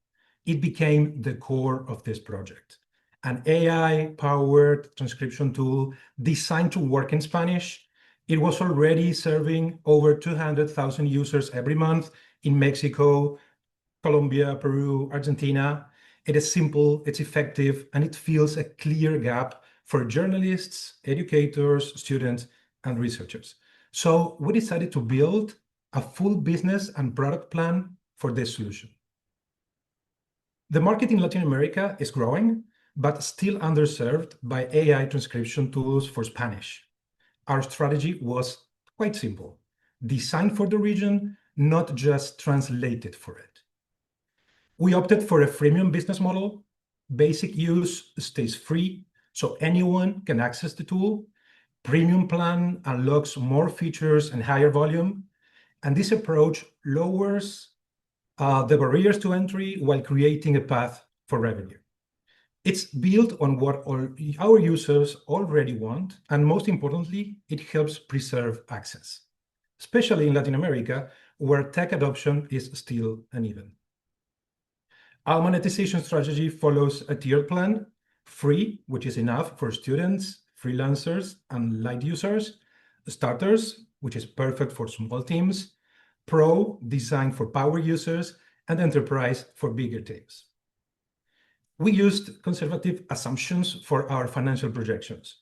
It became the core of this project, an AI-powered transcription tool designed to work in Spanish. It was already serving over 200,000 users every month in Mexico, Colombia, Peru, Argentina. It is simple, it's effective, and it fills a clear gap for journalists, educators, students, and researchers. So we decided to build a full business and product plan for this solution. The market in Latin America is growing, but still underserved by AI transcription tools for Spanish. Our strategy was quite simple: designed for the region, not just translated for it. We opted for a freemium business model. Basic use stays free, so anyone can access the tool. Premium plan unlocks more features and higher volume. And this approach lowers the barriers to entry while creating a path for revenue. It's built on what our users already want, and most importantly, it helps preserve access, especially in Latin America, where tech adoption is still uneven. Our monetization strategy follows a tiered plan: free, which is enough for students, freelancers, and light users; starters, which is perfect for small teams; pro, designed for power users; and enterprise for bigger teams. We used conservative assumptions for our financial projections.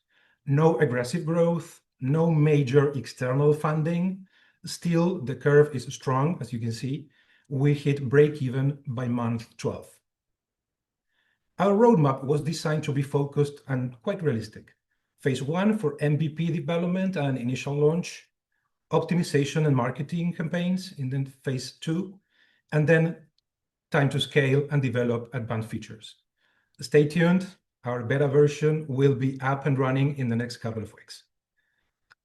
No aggressive growth, no major external funding. Still, the curve is strong, as you can see. We hit break-even by month 12. Our roadmap was designed to be focused and quite realistic. Phase 1 for MVP development and initial launch. optimization and marketing campaigns in the phase 2, and then time to scale and develop advanced features. Stay tuned. Our beta version will be up and running in the next couple of weeks.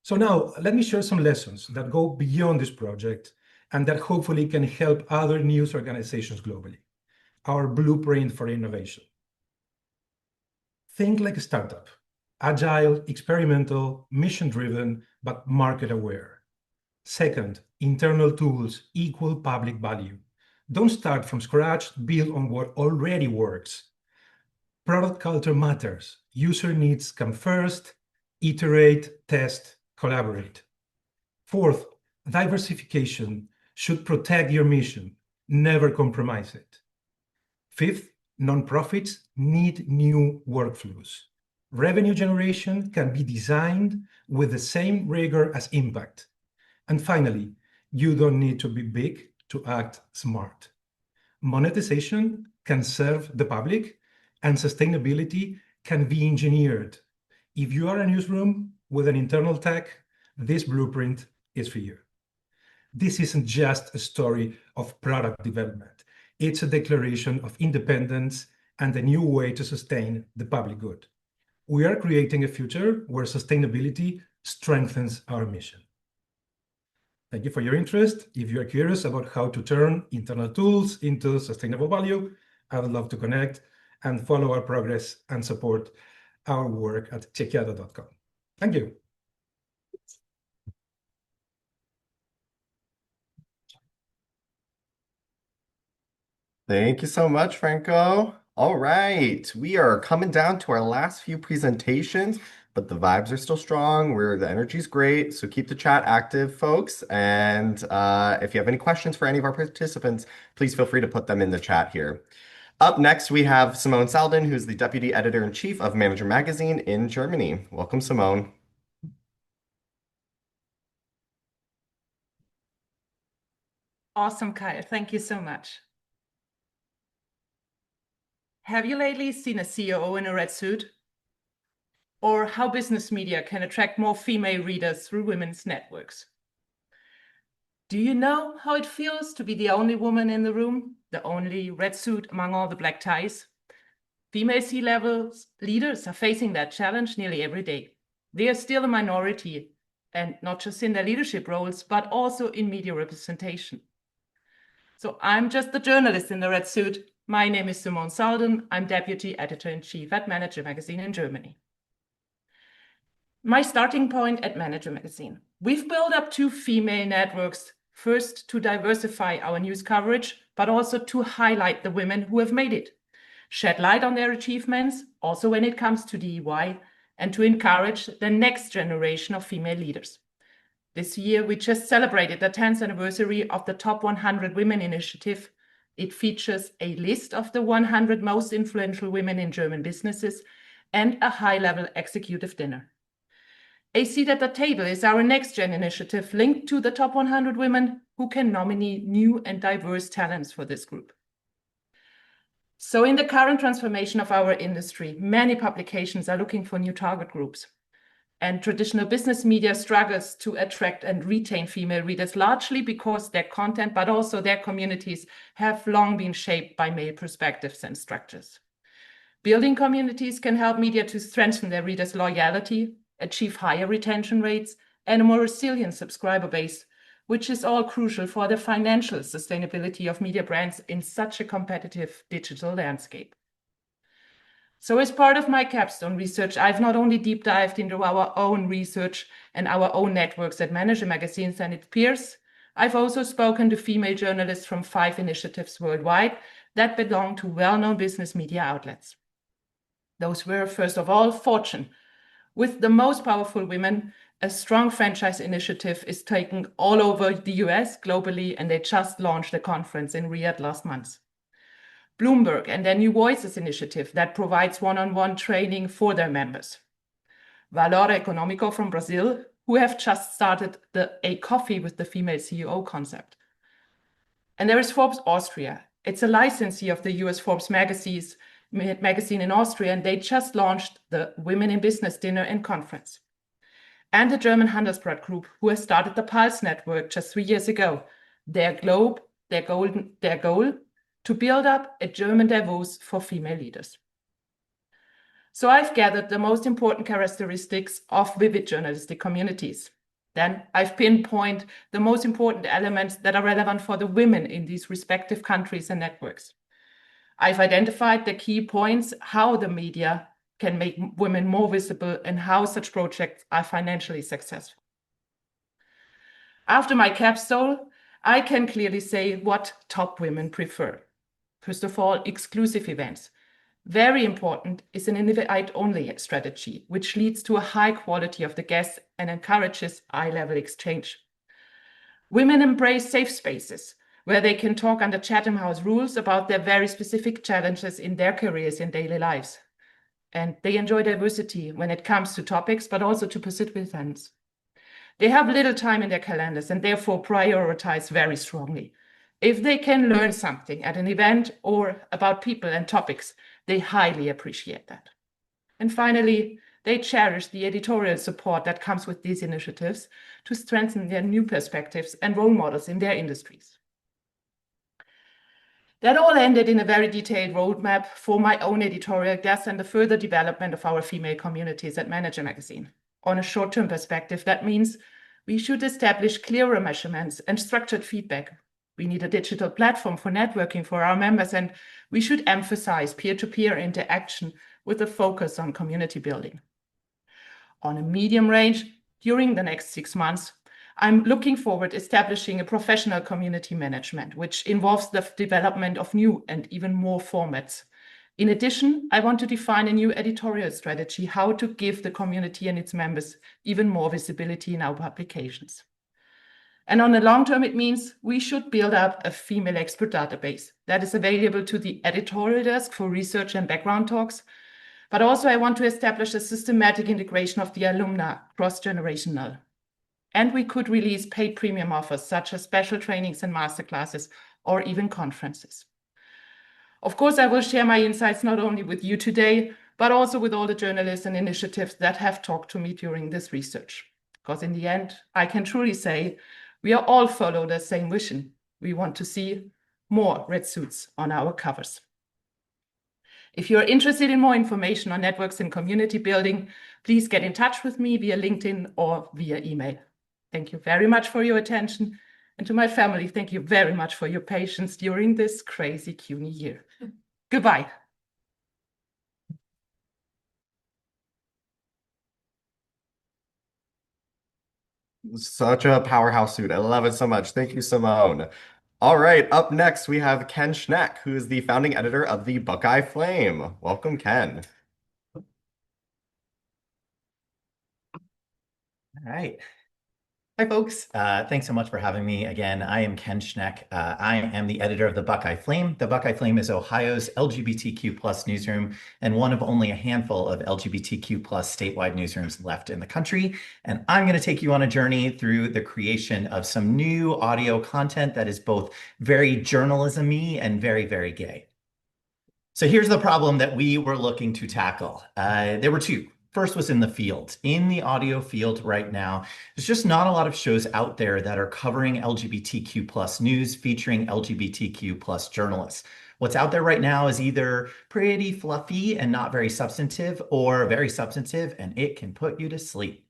So now let me share some lessons that go beyond this project and that hopefully can help other news organizations globally. Our blueprint for innovation. Think like a startup, agile, experimental, mission-driven, but market-aware. Second, internal tools equal public value. Don't start from scratch, build on what already works. Product culture matters. User needs come first, iterate, test, collaborate. Fourth, diversification should protect your mission, never compromise it. Fifth, nonprofits need new workflows. Revenue generation can be designed with the same rigor as impact. And finally, you don't need to be big to act smart. Monetization can serve the public, and sustainability can be engineered. If you are a newsroom with an internal tech, this blueprint is for you. This isn't just a story of product development. It's a declaration of independence and a new way to sustain the public good. We are creating a future where sustainability strengthens our mission. Thank you for your interest. If you are curious about how to turn internal tools into sustainable value, I would love to connect and follow our progress and support our work at chequeado.com. Thank you. Thank you so much, Franco. All right, we are coming down to our last few presentations, but the vibes are still strong. The energy's great, so keep the chat active, folks. And if you have any questions for any of our participants, please feel free to put them in the chat here. Up next, we have Simone Salden, who's the Deputy Editor-in-Chief of Manager Magazine in Germany. Welcome, Simone. Awesome, Kyle. Thank you so much. Have you lately seen a CEO in a red suit? Or how business media can attract more female readers through women's networks? Do you know how it feels to be the only woman in the room, the only red suit among all the black ties? Female C-level leaders are facing that challenge nearly every day. They are still a minority, and not just in their leadership roles, but also in media representation. So I'm just the journalist in the red suit. My name is Simone Salden. I'm Deputy Editor-in-Chief at Manager Magazine in Germany. My starting point at Manager Magazine. We've built up 2 female networks, first to diversify our news coverage, but also to highlight the women who have made it, shed light on their achievements, also when it comes to DEI, and to encourage the next generation of female leaders. This year, we just celebrated the 10th anniversary of the Top 100 Women Initiative. It features a list of the 100 most influential women in German businesses and a high-level executive dinner. A Seat at the Table is our next-gen initiative linked to the top 100 women who can nominate new and diverse talents for this group. So in the current transformation of our industry, many publications are looking for new target groups. And traditional business media struggles to attract and retain female readers, largely because their content, but also their communities, have long been shaped by male perspectives and structures. Building communities can help media to strengthen their readers' loyalty, achieve higher retention rates, and a more resilient subscriber base, which is all crucial for the financial sustainability of media brands in such a competitive digital landscape. So as part of my Capstone research, I've not only deep dived into our own research and our own networks at Manager Magazines and its peers, I've also spoken to female journalists from 5 initiatives worldwide that belong to well-known business media outlets. Those were, first of all, Fortune. With the most powerful women, a strong franchise initiative is taken all over the US, globally, and they just launched a conference in Riyadh last month. Bloomberg and their New Voices initiative that provides one-on-one training for their members. Valor Econômico from Brazil, who have just started a coffee with the female CEO concept. And there is Forbes Austria. It's a licensee of the US Forbes magazine in Austria, and they just launched the Women in Business dinner and conference. and the German Handelsblatt Group, who has started the Pulse Network just 3 years ago. Their goal to build up a German Davos for female leaders. So I've gathered the most important characteristics of vivid journalistic communities. Then I've pinpointed the most important elements that are relevant for the women in these respective countries and networks. I've identified the key points, how the media can make women more visible and how such projects are financially successful. After my capstone, I can clearly say what top women prefer. First of all, exclusive events. Very important is an invite-only strategy, which leads to a high quality of the guests and encourages eye-level exchange. Women embrace safe spaces, where they can talk under Chatham House rules about their very specific challenges in their careers and daily lives. And they enjoy diversity when it comes to topics, but also to participants. They have little time in their calendars and therefore prioritize very strongly. If they can learn something at an event or about people and topics, they highly appreciate that. And finally, they cherish the editorial support that comes with these initiatives to strengthen their new perspectives and role models in their industries. That all ended in a very detailed roadmap for my own editorial desk and the further development of our female communities at Manager Magazine. On a short-term perspective, that means we should establish clearer measurements and structured feedback. We need a digital platform for networking for our members, and we should emphasize peer-to-peer interaction with a focus on community building. On a medium range, during the next 6 months, I'm looking forward to establishing a professional community management, which involves the development of new and even more formats. In addition, I want to define a new editorial strategy, how to give the community and its members even more visibility in our publications. And on the long term, it means we should build up a female expert database that is available to the editorial desk for research and background talks. But also I want to establish a systematic integration of the alumna cross-generational. And we could release paid premium offers such as special trainings and masterclasses or even conferences. Of course, I will share my insights not only with you today, but also with all the journalists and initiatives that have talked to me during this research. Because in the end, I can truly say we are all follow the same vision. We want to see more red suits on our covers. If you're interested in more information on networks and community building, please get in touch with me via LinkedIn or via email. Thank you very much for your attention. And to my family, thank you very much for your patience during this crazy CUNY year. Goodbye. Such a powerhouse suit. I love it so much. Thank you, Simone. All right, up next, we have Ken Schneck, who is the founding editor of the Buckeye Flame. Welcome, Ken. All right. Hi, folks. Thanks so much for having me again. I am Ken Schneck. I am the editor of the Buckeye Flame. The Buckeye Flame is Ohio's LGBTQ+ newsroom and one of only a handful of LGBTQ+ statewide newsrooms left in the country. And I'm going to take you on a journey through the creation of some new audio content that is both very journalism-y and very, very gay. So here's the problem that we were looking to tackle. There were two. First was in the field. In the audio field right now, there's just not a lot of shows out there that are covering LGBTQ+ news featuring LGBTQ+ journalists. What's out there right now is either pretty fluffy and not very substantive, or very substantive and it can put you to sleep.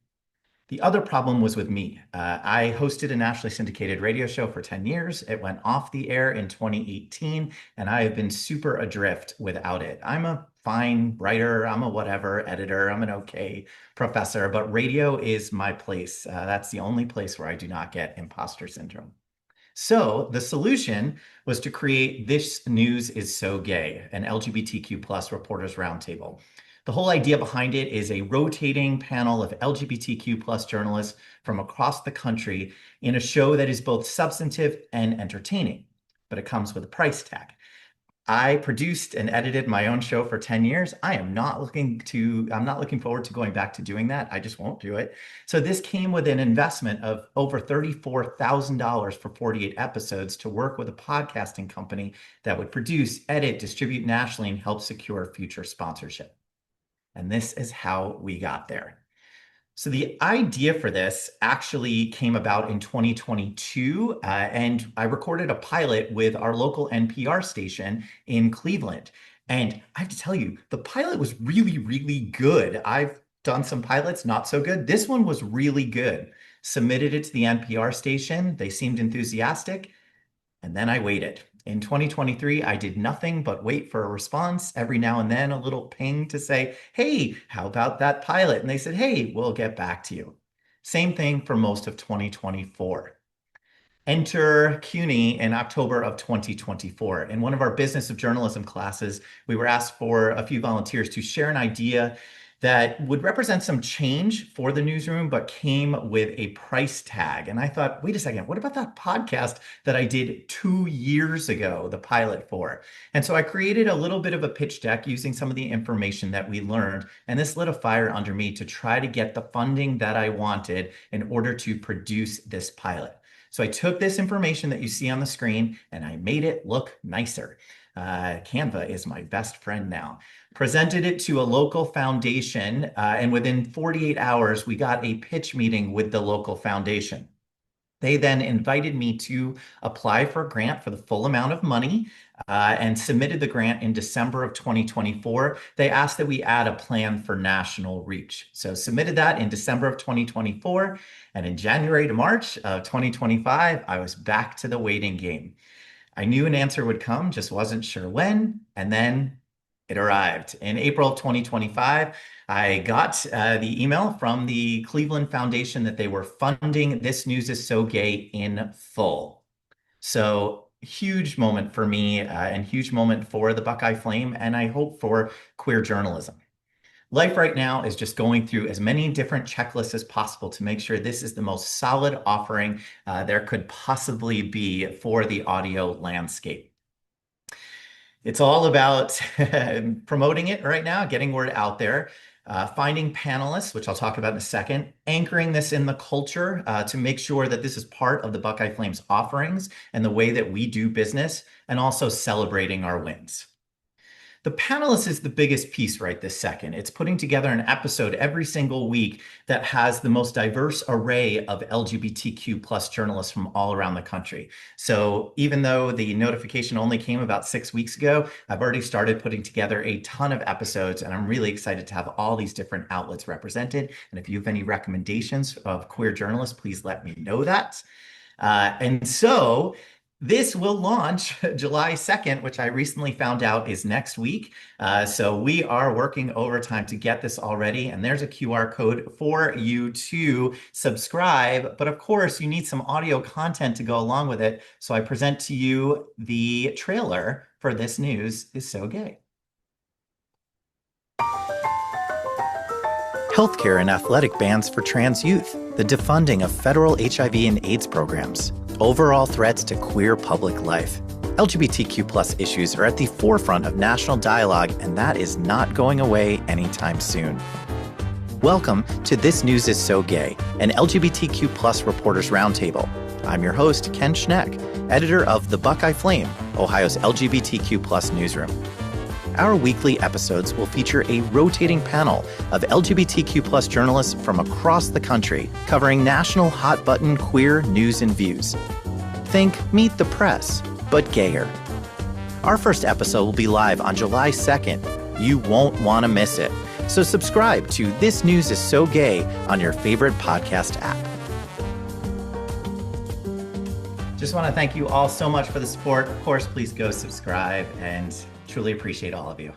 The other problem was with me. I hosted a nationally syndicated radio show for 10 years. It went off the air in 2018, and I have been super adrift without it. I'm a fine writer, I'm a whatever editor, I'm an okay professor, but radio is my place. That's the only place where I do not get imposter syndrome. So the solution was to create This News Is So Gay, an LGBTQ+ reporters roundtable. The whole idea behind it is a rotating panel of LGBTQ+ journalists from across the country in a show that is both substantive and entertaining, but it comes with a price tag. I produced and edited my own show for 10 years. I'm not looking forward to going back to doing that. I just won't do it. So this came with an investment of over $34,000 for 48 episodes to work with a podcasting company that would produce, edit, distribute nationally, and help secure future sponsorship. And this is how we got there. So the idea for this actually came about in 2022, and I recorded a pilot with our local NPR station in Cleveland. And I have to tell you, the pilot was really, really good. I've done some pilots, not so good. This one was really good. Submitted it to the NPR station. They seemed enthusiastic. And then I waited. In 2023, I did nothing but wait for a response. Every now and then, a little ping to say, hey, how about that pilot? And they said, hey, we'll get back to you. Same thing for most of 2024. Enter CUNY in October of 2024. In one of our business of journalism classes, we were asked for a few volunteers to share an idea that would represent some change for the newsroom, but came with a price tag. And I thought, wait a second, what about that podcast that I did 2 years ago, the pilot for? And so I created a little bit of a pitch deck using some of the information that we learned. And this lit a fire under me to try to get the funding that I wanted in order to produce this pilot. So I took this information that you see on the screen and I made it look nicer. Canva is my best friend now. Presented it to a local foundation, and within 48 hours, we got a pitch meeting with the local foundation. They then invited me to apply for a grant for the full amount of money and submitted the grant in December of 2024. They asked that we add a plan for national reach. So submitted that in December of 2024. And in January to March of 2025, I was back to the waiting game. I knew an answer would come, just wasn't sure when. And then it arrived. In April of 2025, I got the email from the Cleveland Foundation that they were funding This News Is So Gay in full. So huge moment for me and huge moment for the Buckeye Flame, and I hope for queer journalism. Life right now is just going through as many different checklists as possible to make sure this is the most solid offering there could possibly be for the audio landscape. It's all about promoting it right now, getting word out there, finding panelists, which I'll talk about in a second, anchoring this in the culture to make sure that this is part of the Buckeye Flames offerings and the way that we do business, and also celebrating our wins. The panelist is the biggest piece right this second. It's putting together an episode every single week that has the most diverse array of LGBTQ plus journalists from all around the country. So even though the notification only came about 6 weeks ago, I've already started putting together a ton of episodes, and I'm really excited to have all these different outlets represented. And if you have any recommendations of queer journalists, please let me know that. And so this will launch July 2nd, which I recently found out is next week. So we are working overtime to get this all ready. And there's a QR code for you to subscribe. But of course, you need some audio content to go along with it. So I present to you the trailer for This News Is So Gay. Healthcare and athletic bans for trans youth, the defunding of federal HIV and AIDS programs, overall threats to queer public life. LGBTQ plus issues are at the forefront of national dialogue, and that is not going away anytime soon. Welcome to This News Is So Gay, an LGBTQ plus reporters roundtable. I'm your host, Ken Schneck, editor of The Buckeye Flame, Ohio's LGBTQ plus newsroom. Our weekly episodes will feature a rotating panel of LGBTQ plus journalists from across the country, covering national hot-button queer news and views. Think Meet the Press, but gayer. Our first episode will be live on July 2nd. You won't want to miss it. So subscribe to This News Is So Gay on your favorite podcast app. Just want to thank you all so much for the support. Of course, please go subscribe, and truly appreciate all of you.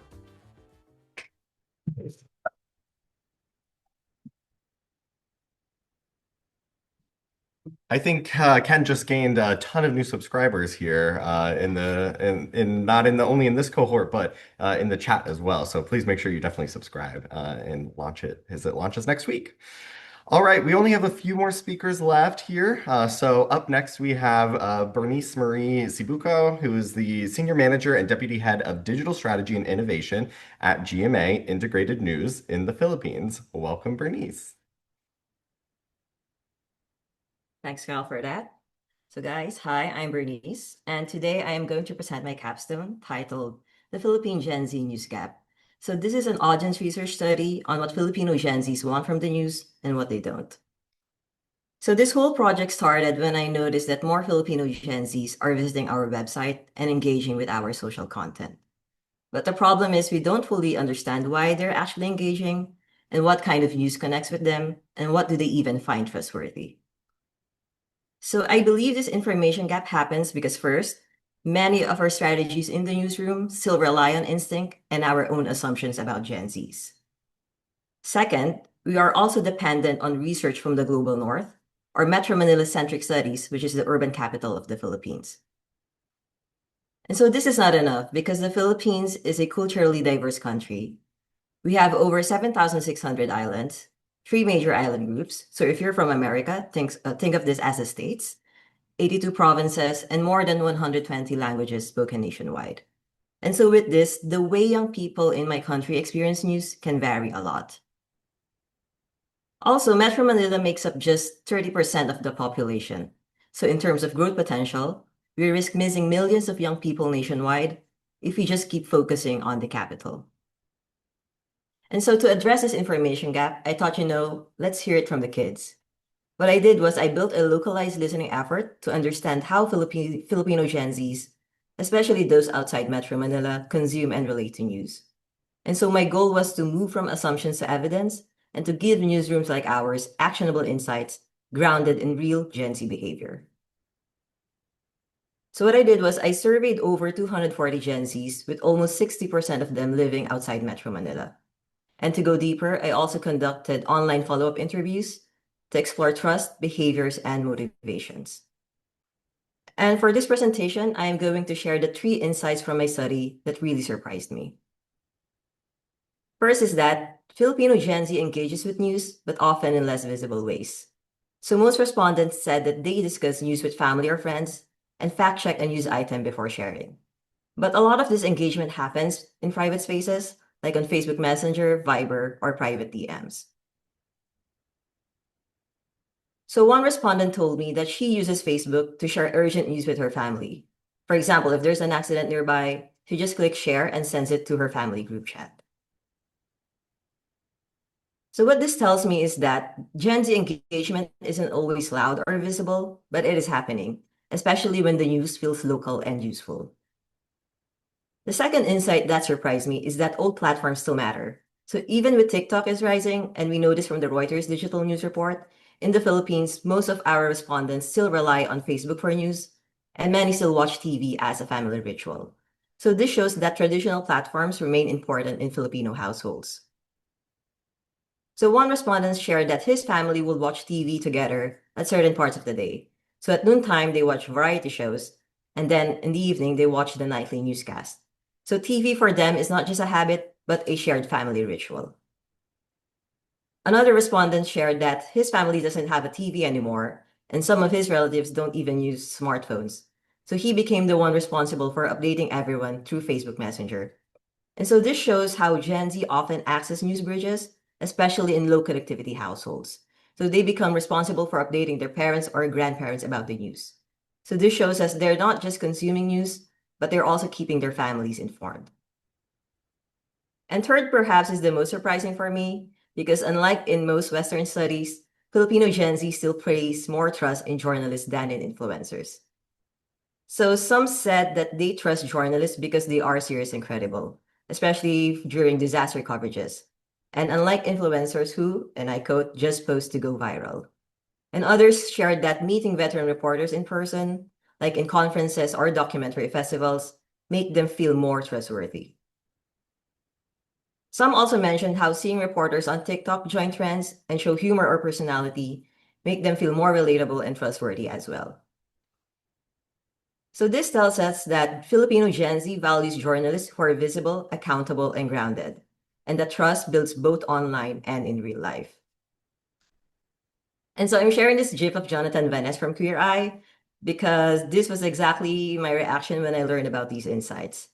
I think Ken just gained a ton of new subscribers here not only in this cohort, but in the chat as well. So please make sure you definitely subscribe and launch it as it launches next week. All right, we only have a few more speakers left here. So up next, we have Bernice Marie Sibucao, who is the Senior Manager and Deputy Head of Digital Strategy and Innovation at GMA Integrated News in the Philippines. Welcome, Bernice. Thanks, Kyle, for that. So guys, hi, I'm Bernice, and today I am going to present my capstone titled The Philippine Gen Z News Gap, So this is an audience research study on what Filipino Gen Zs want from the news and what they don't. So this whole project started when I noticed that more Filipino Gen Zs are visiting our website and engaging with our social content. But the problem is we don't fully understand why they're actually engaging and what kind of news connects with them and what do they even find trustworthy. So I believe this information gap happens because first, many of our strategies in the newsroom still rely on instinct and our own assumptions about Gen Zs. Second, we are also dependent on research from the global north or Metro Manila-centric studies, which is the urban capital of the Philippines. And so this is not enough because the Philippines is a culturally diverse country. We have over 7,600 islands, 3 major island groups. So if you're from America, think of this as the states, 82 provinces, and more than 120 languages spoken nationwide. And so with this, the way young people in my country experience news can vary a lot. Also, Metro Manila makes up just 30% of the population. So in terms of growth potential, we risk missing millions of young people nationwide if we just keep focusing on the capital. And so to address this information gap, I thought, let's hear it from the kids. What I did was I built a localized listening effort to understand how Filipino Gen Zs, especially those outside Metro Manila, consume and relate to news. And so my goal was to move from assumptions to evidence and to give newsrooms like ours actionable insights grounded in real Gen Z behavior. So what I did was I surveyed over 240 Gen Zs, with almost 60% of them living outside Metro Manila. And to go deeper, I also conducted online follow-up interviews to explore trust, behaviors, and motivations. And for this presentation, I am going to share the 3 insights from my study that really surprised me. First is that Filipino Gen Z engages with news, but often in less visible ways. So most respondents said that they discuss news with family or friends and fact-check a news item before sharing. But a lot of this engagement happens in private spaces, like on Facebook Messenger, Viber, or private DMs. So one respondent told me that she uses Facebook to share urgent news with her family. For example, if there's an accident nearby, she just clicks share and sends it to her family group chat. So what this tells me is that Gen Z engagement isn't always loud or visible, but it is happening, especially when the news feels local and useful. The second insight that surprised me is that old platforms still matter. So even with TikTok is rising, and we know this from the Reuters Digital News Report, in the Philippines, most of our respondents still rely on Facebook for news, and many still watch TV as a family ritual. So this shows that traditional platforms remain important in Filipino households. So one respondent shared that his family will watch TV together at certain parts of the day. So at noontime, they watch variety shows, and then in the evening, they watch the nightly newscast. So TV for them is not just a habit, but a shared family ritual. Another respondent shared that his family doesn't have a TV anymore, and some of his relatives don't even use smartphones. So he became the one responsible for updating everyone through Facebook Messenger. And so this shows how Gen Z often acts as news bridges, especially in low connectivity households. So they become responsible for updating their parents or grandparents about the news. So this shows us they're not just consuming news, but they're also keeping their families informed. And third, perhaps, is the most surprising for me, because unlike in most Western studies, Filipino Gen Z still place more trust in journalists than in influencers. So some said that they trust journalists because they are serious and credible, especially during disaster coverages. And unlike influencers who, and I quote, just post to go viral. And others shared that meeting veteran reporters in person, like in conferences or documentary festivals, make them feel more trustworthy. Some also mentioned how seeing reporters on TikTok join trends and show humor or personality make them feel more relatable and trustworthy as well. So this tells us that Filipino Gen Z values journalists who are visible, accountable, and grounded, and that trust builds both online and in real life. And so I'm sharing this GIF of Jonathan Van Ness from Queer Eye because this was exactly my reaction when I learned about these insights.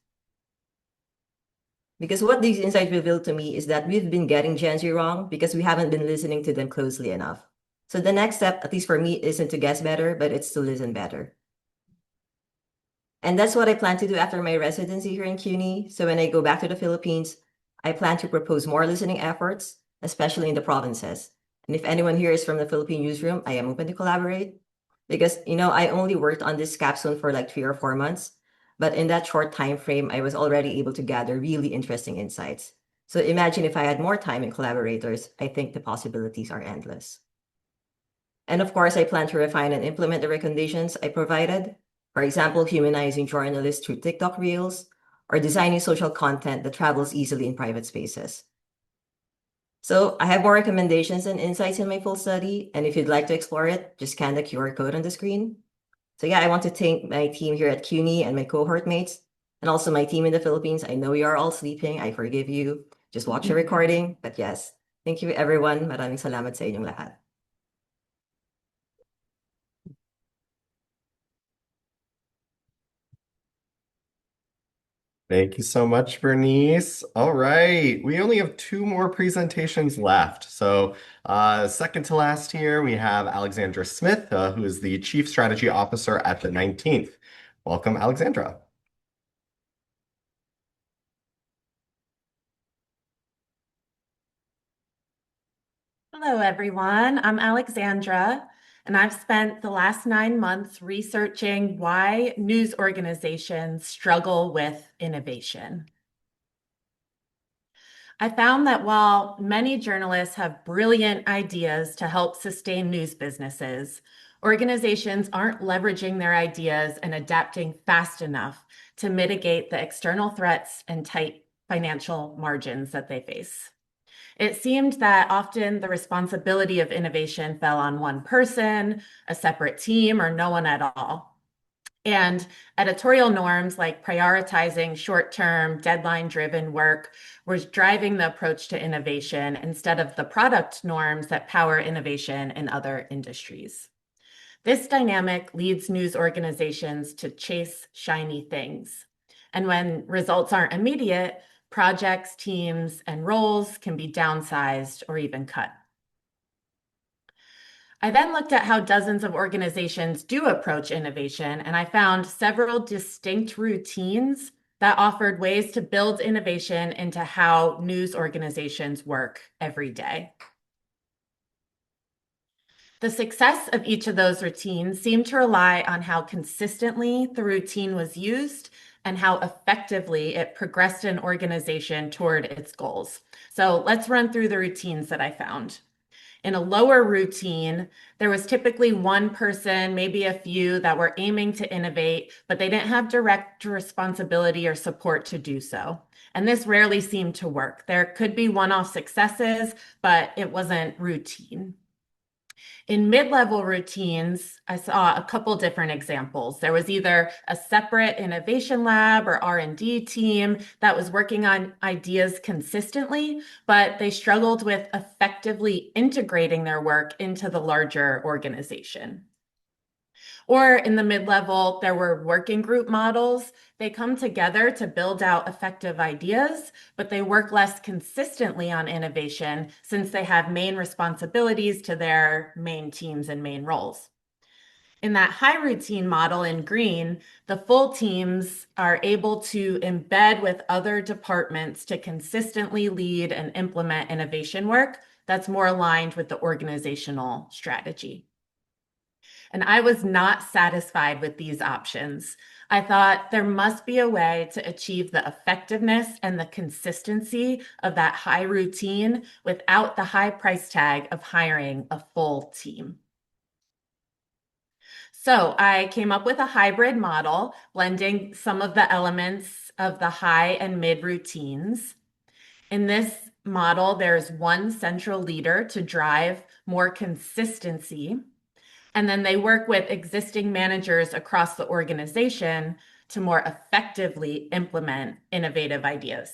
Because what these insights revealed to me is that we've been getting Gen Z wrong because we haven't been listening to them closely enough. So the next step, at least for me, isn't to guess better, but it's to listen better. And that's what I plan to do after my residency here in CUNY. So when I go back to the Philippines, I plan to propose more listening efforts, especially in the provinces. And if anyone here is from the Philippine newsroom, I am open to collaborate. Because, I only worked on this capstone for like 3 or 4 months, but in that short time frame, I was already able to gather really interesting insights. So imagine if I had more time and collaborators, I think the possibilities are endless. And of course, I plan to refine and implement the recommendations I provided. For example, humanizing journalists through TikTok reels, or designing social content that travels easily in private spaces. So I have more recommendations and insights in my full study, and if you'd like to explore it, just scan the QR code on the screen. So yeah, I want to thank my team here at CUNY and my cohort mates, and also my team in the Philippines. I know you are all sleeping. I forgive you. Just watch the recording. But yes, thank you everyone. Maraming salamat sa inyong lahat. Thank you so much, Bernice. All right, we only have 2 more presentations left. So second to last here, we have Alexandra Smith, who is the Chief Strategy Officer at the 19th. Welcome, Alexandra. Hello, everyone. I'm Alexandra, and I've spent the last 9 months researching why news organizations struggle with innovation. I found that while many journalists have brilliant ideas to help sustain news businesses, organizations aren't leveraging their ideas and adapting fast enough to mitigate the external threats and tight financial margins that they face. It seemed that often the responsibility of innovation fell on one person, a separate team, or no one at all. And editorial norms like prioritizing short-term, deadline-driven work was driving the approach to innovation instead of the product norms that power innovation in other industries. This dynamic leads news organizations to chase shiny things. And when results aren't immediate, projects, teams, and roles can be downsized or even cut. I then looked at how dozens of organizations do approach innovation, and I found several distinct routines that offered ways to build innovation into how news organizations work every day. The success of each of those routines seemed to rely on how consistently the routine was used and how effectively it progressed an organization toward its goals. So let's run through the routines that I found. In a lower routine, there was typically one person, maybe a few, that were aiming to innovate, but they didn't have direct responsibility or support to do so. And this rarely seemed to work. There could be one-off successes, but it wasn't routine. In mid-level routines, I saw a couple different examples. There was either a separate innovation lab or R&D team that was working on ideas consistently, but they struggled with effectively integrating their work into the larger organization. Or in the mid-level, there were working group models. They come together to build out effective ideas, but they work less consistently on innovation since they have main responsibilities to their main teams and main roles. In that high routine model in green, the full teams are able to embed with other departments to consistently lead and implement innovation work that's more aligned with the organizational strategy. And I was not satisfied with these options. I thought there must be a way to achieve the effectiveness and the consistency of that high routine without the high price tag of hiring a full team. So I came up with a hybrid model, blending some of the elements of the high and mid routines. In this model, there's one central leader to drive more consistency. And then they work with existing managers across the organization to more effectively implement innovative ideas.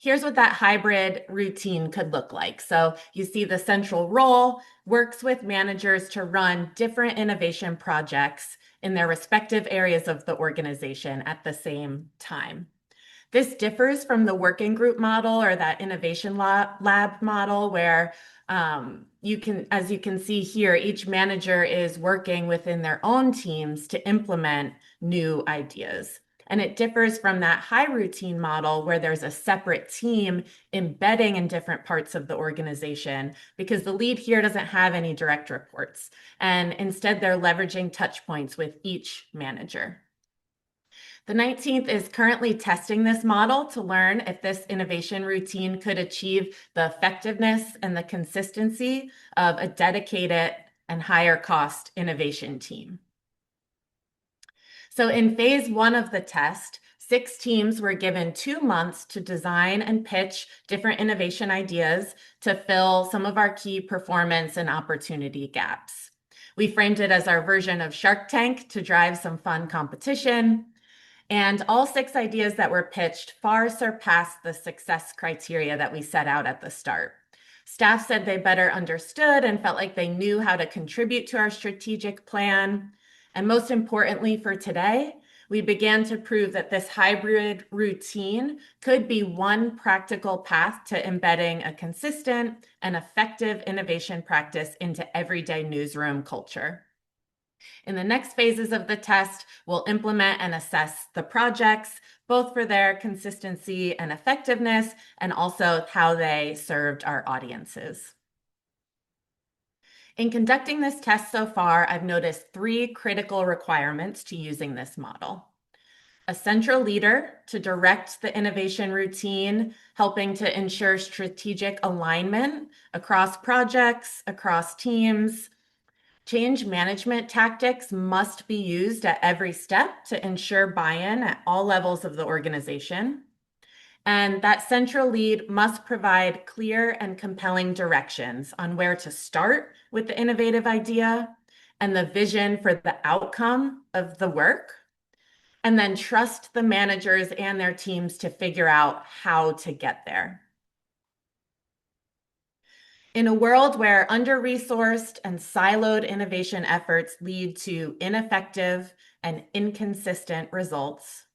Here's what that hybrid routine could look like. So you see the central role works with managers to run different innovation projects in their respective areas of the organization at the same time. This differs from the working group model or that innovation lab model where as you can see here, each manager is working within their own teams to implement new ideas. And it differs from that high routine model where there's a separate team embedding in different parts of the organization, because the lead here doesn't have any direct reports. And instead, they're leveraging touch points with each manager. The 19th is currently testing this model to learn if this innovation routine could achieve the effectiveness and the consistency of a dedicated and higher cost innovation team. So in phase 1 of the test, 6 teams were given 2 months to design and pitch different innovation ideas to fill some of our key performance and opportunity gaps. We framed it as our version of Shark Tank to drive some fun competition. And all 6 ideas that were pitched far surpassed the success criteria that we set out at the start. Staff said they better understood and felt like they knew how to contribute to our strategic plan. And most importantly for today, we began to prove that this hybrid routine could be one practical path to embedding a consistent and effective innovation practice into everyday newsroom culture. In the next phases of the test, we'll implement and assess the projects, both for their consistency and effectiveness, and also how they served our audiences. In conducting this test so far, I've noticed 3 critical requirements to using this model. A central leader to direct the innovation routine, helping to ensure strategic alignment across projects, across teams. Change management tactics must be used at every step to ensure buy-in at all levels of the organization. And that central lead must provide clear and compelling directions on where to start with the innovative idea and the vision for the outcome of the work, and then trust the managers and their teams to figure out how to get there. In a world where under-resourced and siloed innovation efforts lead to ineffective and inconsistent results,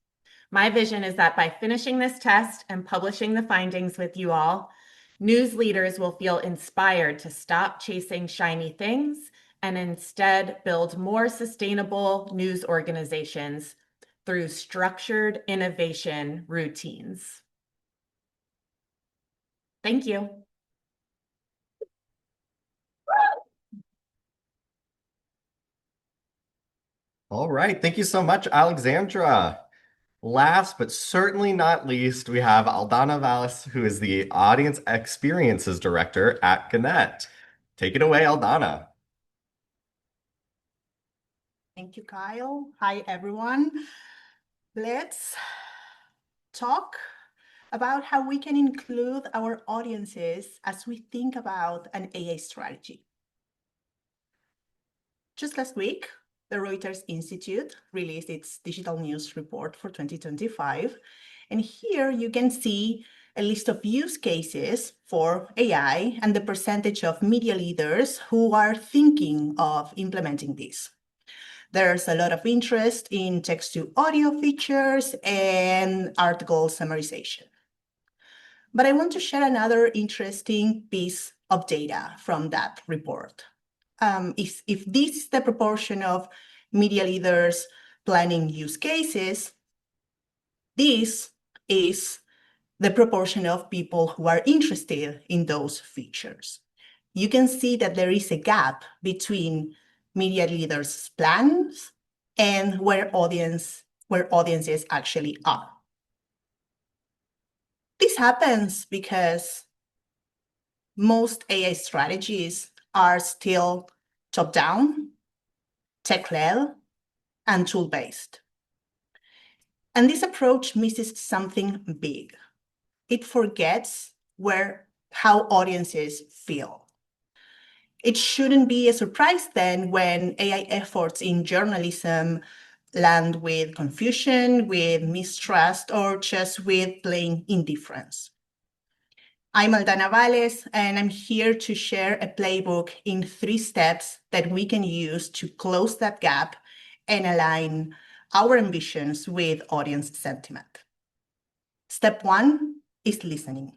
my vision is that by finishing this test and publishing the findings with you all, news leaders will feel inspired to stop chasing shiny things and instead build more sustainable news organizations through structured innovation routines. Thank you. All right, thank you so much, Alexandra. Last but certainly not least, we have Aldana Vales, who is the Audience Experiences Director at Gannett. Take it away, Aldana. Thank you, Kyle. Hi, everyone. Let's talk about how we can include our audiences as we think about an AI strategy. Just last week, the Reuters Institute released its digital news report for 2025. And here you can see a list of use cases for AI and the percentage of media leaders who are thinking of implementing this. There's a lot of interest in text-to-audio features and article summarization. But I want to share another interesting piece of data from that report. If this is the proportion of media leaders planning use cases, this is the proportion of people who are interested in those features. You can see that there is a gap between media leaders' plans and where audiences actually are. This happens because most AI strategies are still top-down, tech-led, and tool-based. And this approach misses something big. It forgets how audiences feel. It shouldn't be a surprise then when AI efforts in journalism land with confusion, with mistrust, or just with plain indifference. I'm Aldana Vales, and I'm here to share a playbook in 3 steps that we can use to close that gap and align our ambitions with audience sentiment. Step 1 is listening.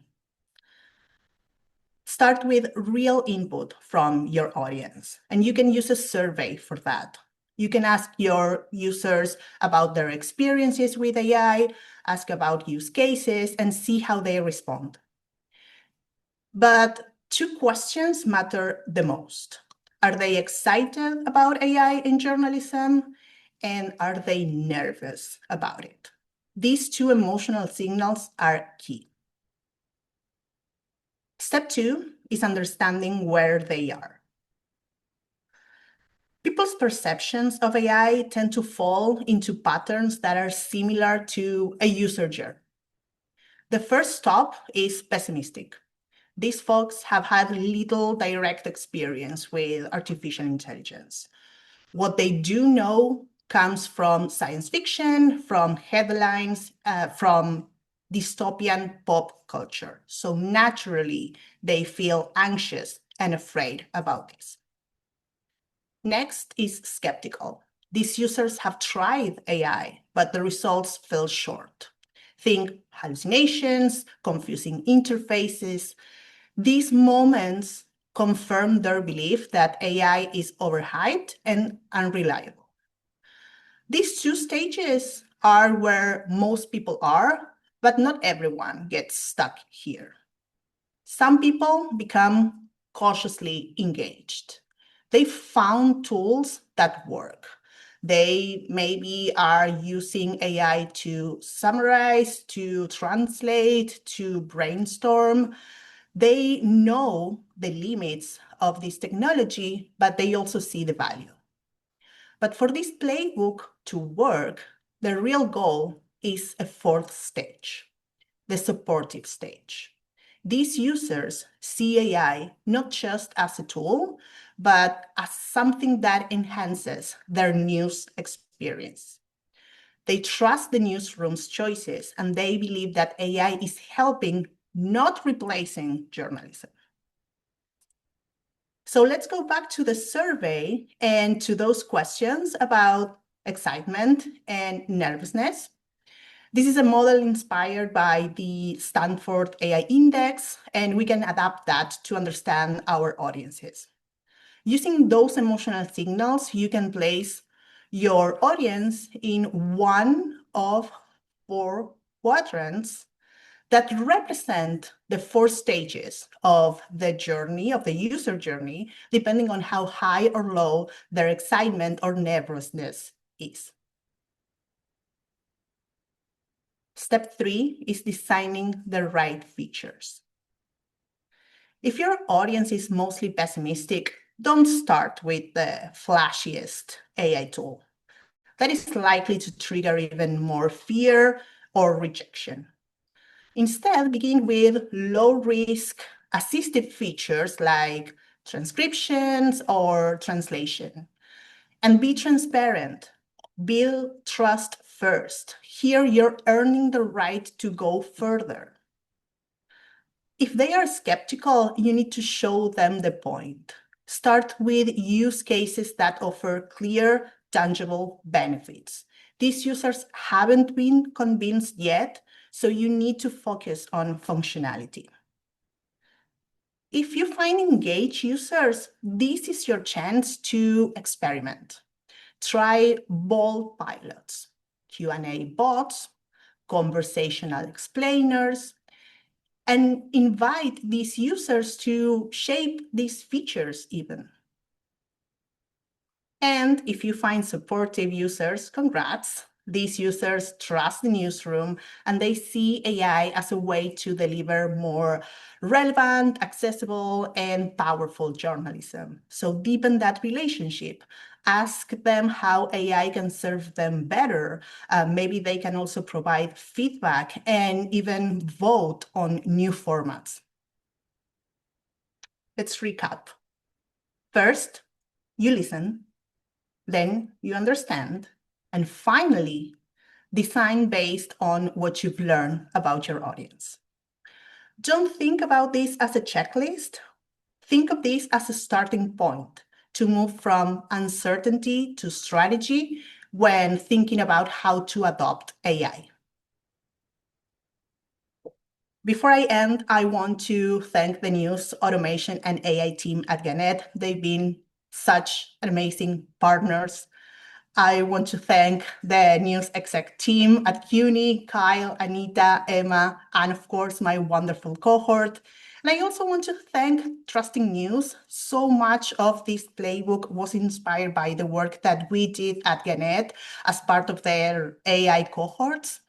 Start with real input from your audience, and you can use a survey for that. You can ask your users about their experiences with AI, ask about use cases, and see how they respond. But two questions matter the most. Are they excited about AI in journalism? And are they nervous about it? These two emotional signals are key. Step 2 is understanding where they are. People's perceptions of AI tend to fall into patterns that are similar to a user journey. The first stop is pessimistic. These folks have had little direct experience with artificial intelligence. What they do know comes from science fiction, from headlines, from dystopian pop culture. So naturally, they feel anxious and afraid about this. Next is skeptical. These users have tried AI, but the results fell short. Think hallucinations, confusing interfaces. These moments confirm their belief that AI is overhyped and unreliable. These two stages are where most people are, but not everyone gets stuck here. Some people become cautiously engaged. They found tools that work. They maybe are using AI to summarize, to translate, to brainstorm. They know the limits of this technology, but they also see the value. But for this playbook to work, the real goal is a fourth stage, the supportive stage. These users see AI not just as a tool, but as something that enhances their news experience. They trust the newsroom's choices, and they believe that AI is helping, not replacing journalism. So let's go back to the survey and to those questions about excitement and nervousness. This is a model inspired by the Stanford AI Index, and we can adapt that to understand our audiences. Using those emotional signals, you can place your audience in one of 4 quadrants that represent the 4 stages of the journey, of the user journey, depending on how high or low their excitement or nervousness is. Step 3 is designing the right features. If your audience is mostly pessimistic, don't start with the flashiest AI tool. That is likely to trigger even more fear or rejection. Instead, begin with low-risk assistive features like transcriptions or translation. And be transparent. Build trust first. Here, you're earning the right to go further. If they are skeptical, you need to show them the point. Start with use cases that offer clear, tangible benefits. These users haven't been convinced yet, so you need to focus on functionality. If you find engaged users, this is your chance to experiment. Try bold pilots, Q&A bots, conversational explainers, and invite these users to shape these features even. And if you find supportive users, congrats. These users trust the newsroom and they see AI as a way to deliver more relevant, accessible, and powerful journalism. So deepen that relationship. Ask them how AI can serve them better. Maybe they can also provide feedback and even vote on new formats. Let's recap. First, you listen. Then you understand. And finally, design based on what you've learned about your audience. Don't think about this as a checklist. Think of this as a starting point to move from uncertainty to strategy when thinking about how to adopt AI. Before I end, I want to thank the news, automation, and AI team at Gannett. They've been such amazing partners. I want to thank the news exec team at CUNY, Kyle, Anita, Emma, and of course, my wonderful cohort. And I also want to thank Trusting News. So much of this playbook was inspired by the work that we did at Gannett as part of their AI cohorts.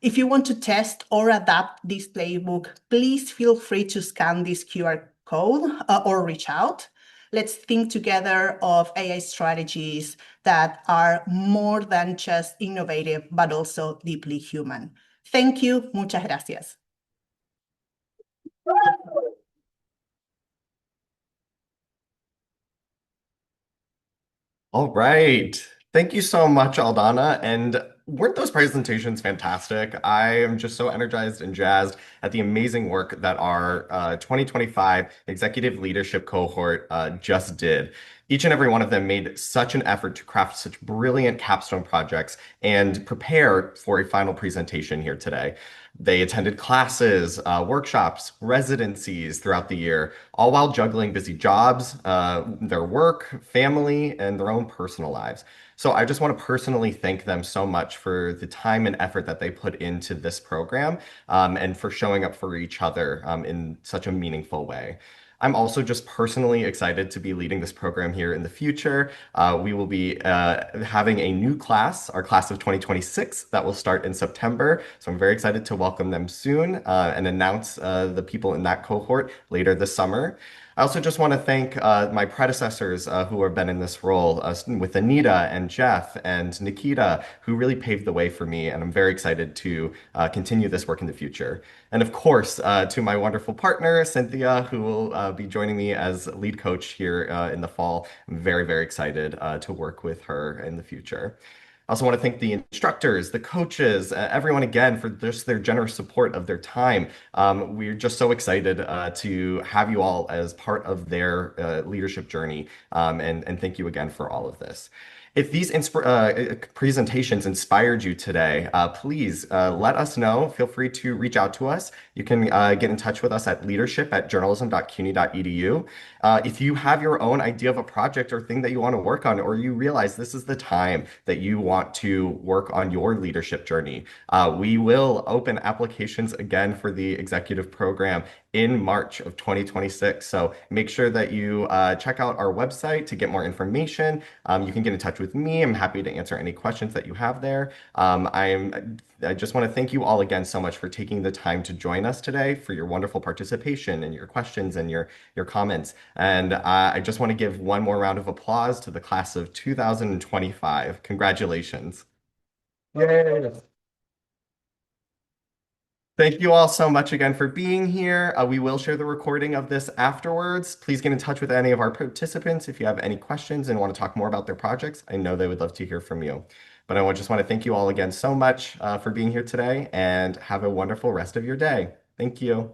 If you want to test or adapt this playbook, please feel free to scan this QR code or reach out. Let's think together of AI strategies that are more than just innovative, but also deeply human. Thank you. Muchas gracias. All right. Thank you so much, Aldana. And weren't those presentations fantastic? I am just so energized and jazzed at the amazing work that our 2025 Executive Leadership Cohort just did. Each and every one of them made such an effort to craft such brilliant capstone projects and prepare for a final presentation here today. They attended classes, workshops, residencies throughout the year, all while juggling busy jobs, their work, family, and their own personal lives. So I just want to personally thank them so much for the time and effort that they put into this program, and for showing up for each other in such a meaningful way. I'm also just personally excited to be leading this program here in the future. We will be having a new class, our class of 2026, that will start in September. So I'm very excited to welcome them soon and announce the people in that cohort later this summer. I also just want to thank my predecessors who have been in this role with Anita and Jeff and Nikita, who really paved the way for me. And I'm very excited to continue this work in the future. And of course, to my wonderful partner, Cynthia, who will be joining me as lead coach here in the fall. I'm very, very excited to work with her in the future. I also want to thank the instructors, the coaches, everyone again for just their generous support of their time. We're just so excited to have you all as part of their leadership journey. And thank you again for all of this. If these presentations inspired you today, please let us know. Feel free to reach out to us. You can get in touch with us at leadership@journalism.cuny.edu. If you have your own idea of a project or thing that you want to work on, or you realize this is the time that you want to work on your leadership journey, we will open applications again for the executive program in March of 2026. So make sure that you check out our website to get more information. You can get in touch with me. I'm happy to answer any questions that you have there. I just want to thank you all again so much for taking the time to join us today, for your wonderful participation and your questions and your comments. And I just want to give one more round of applause to the class of 2025. Congratulations. Yay. Thank you all so much again for being here. We will share the recording of this afterwards. Please get in touch with any of our participants if you have any questions and want to talk more about their projects. I know they would love to hear from you. But I just want to thank you all again so much for being here today, and have a wonderful rest of your day. Thank you.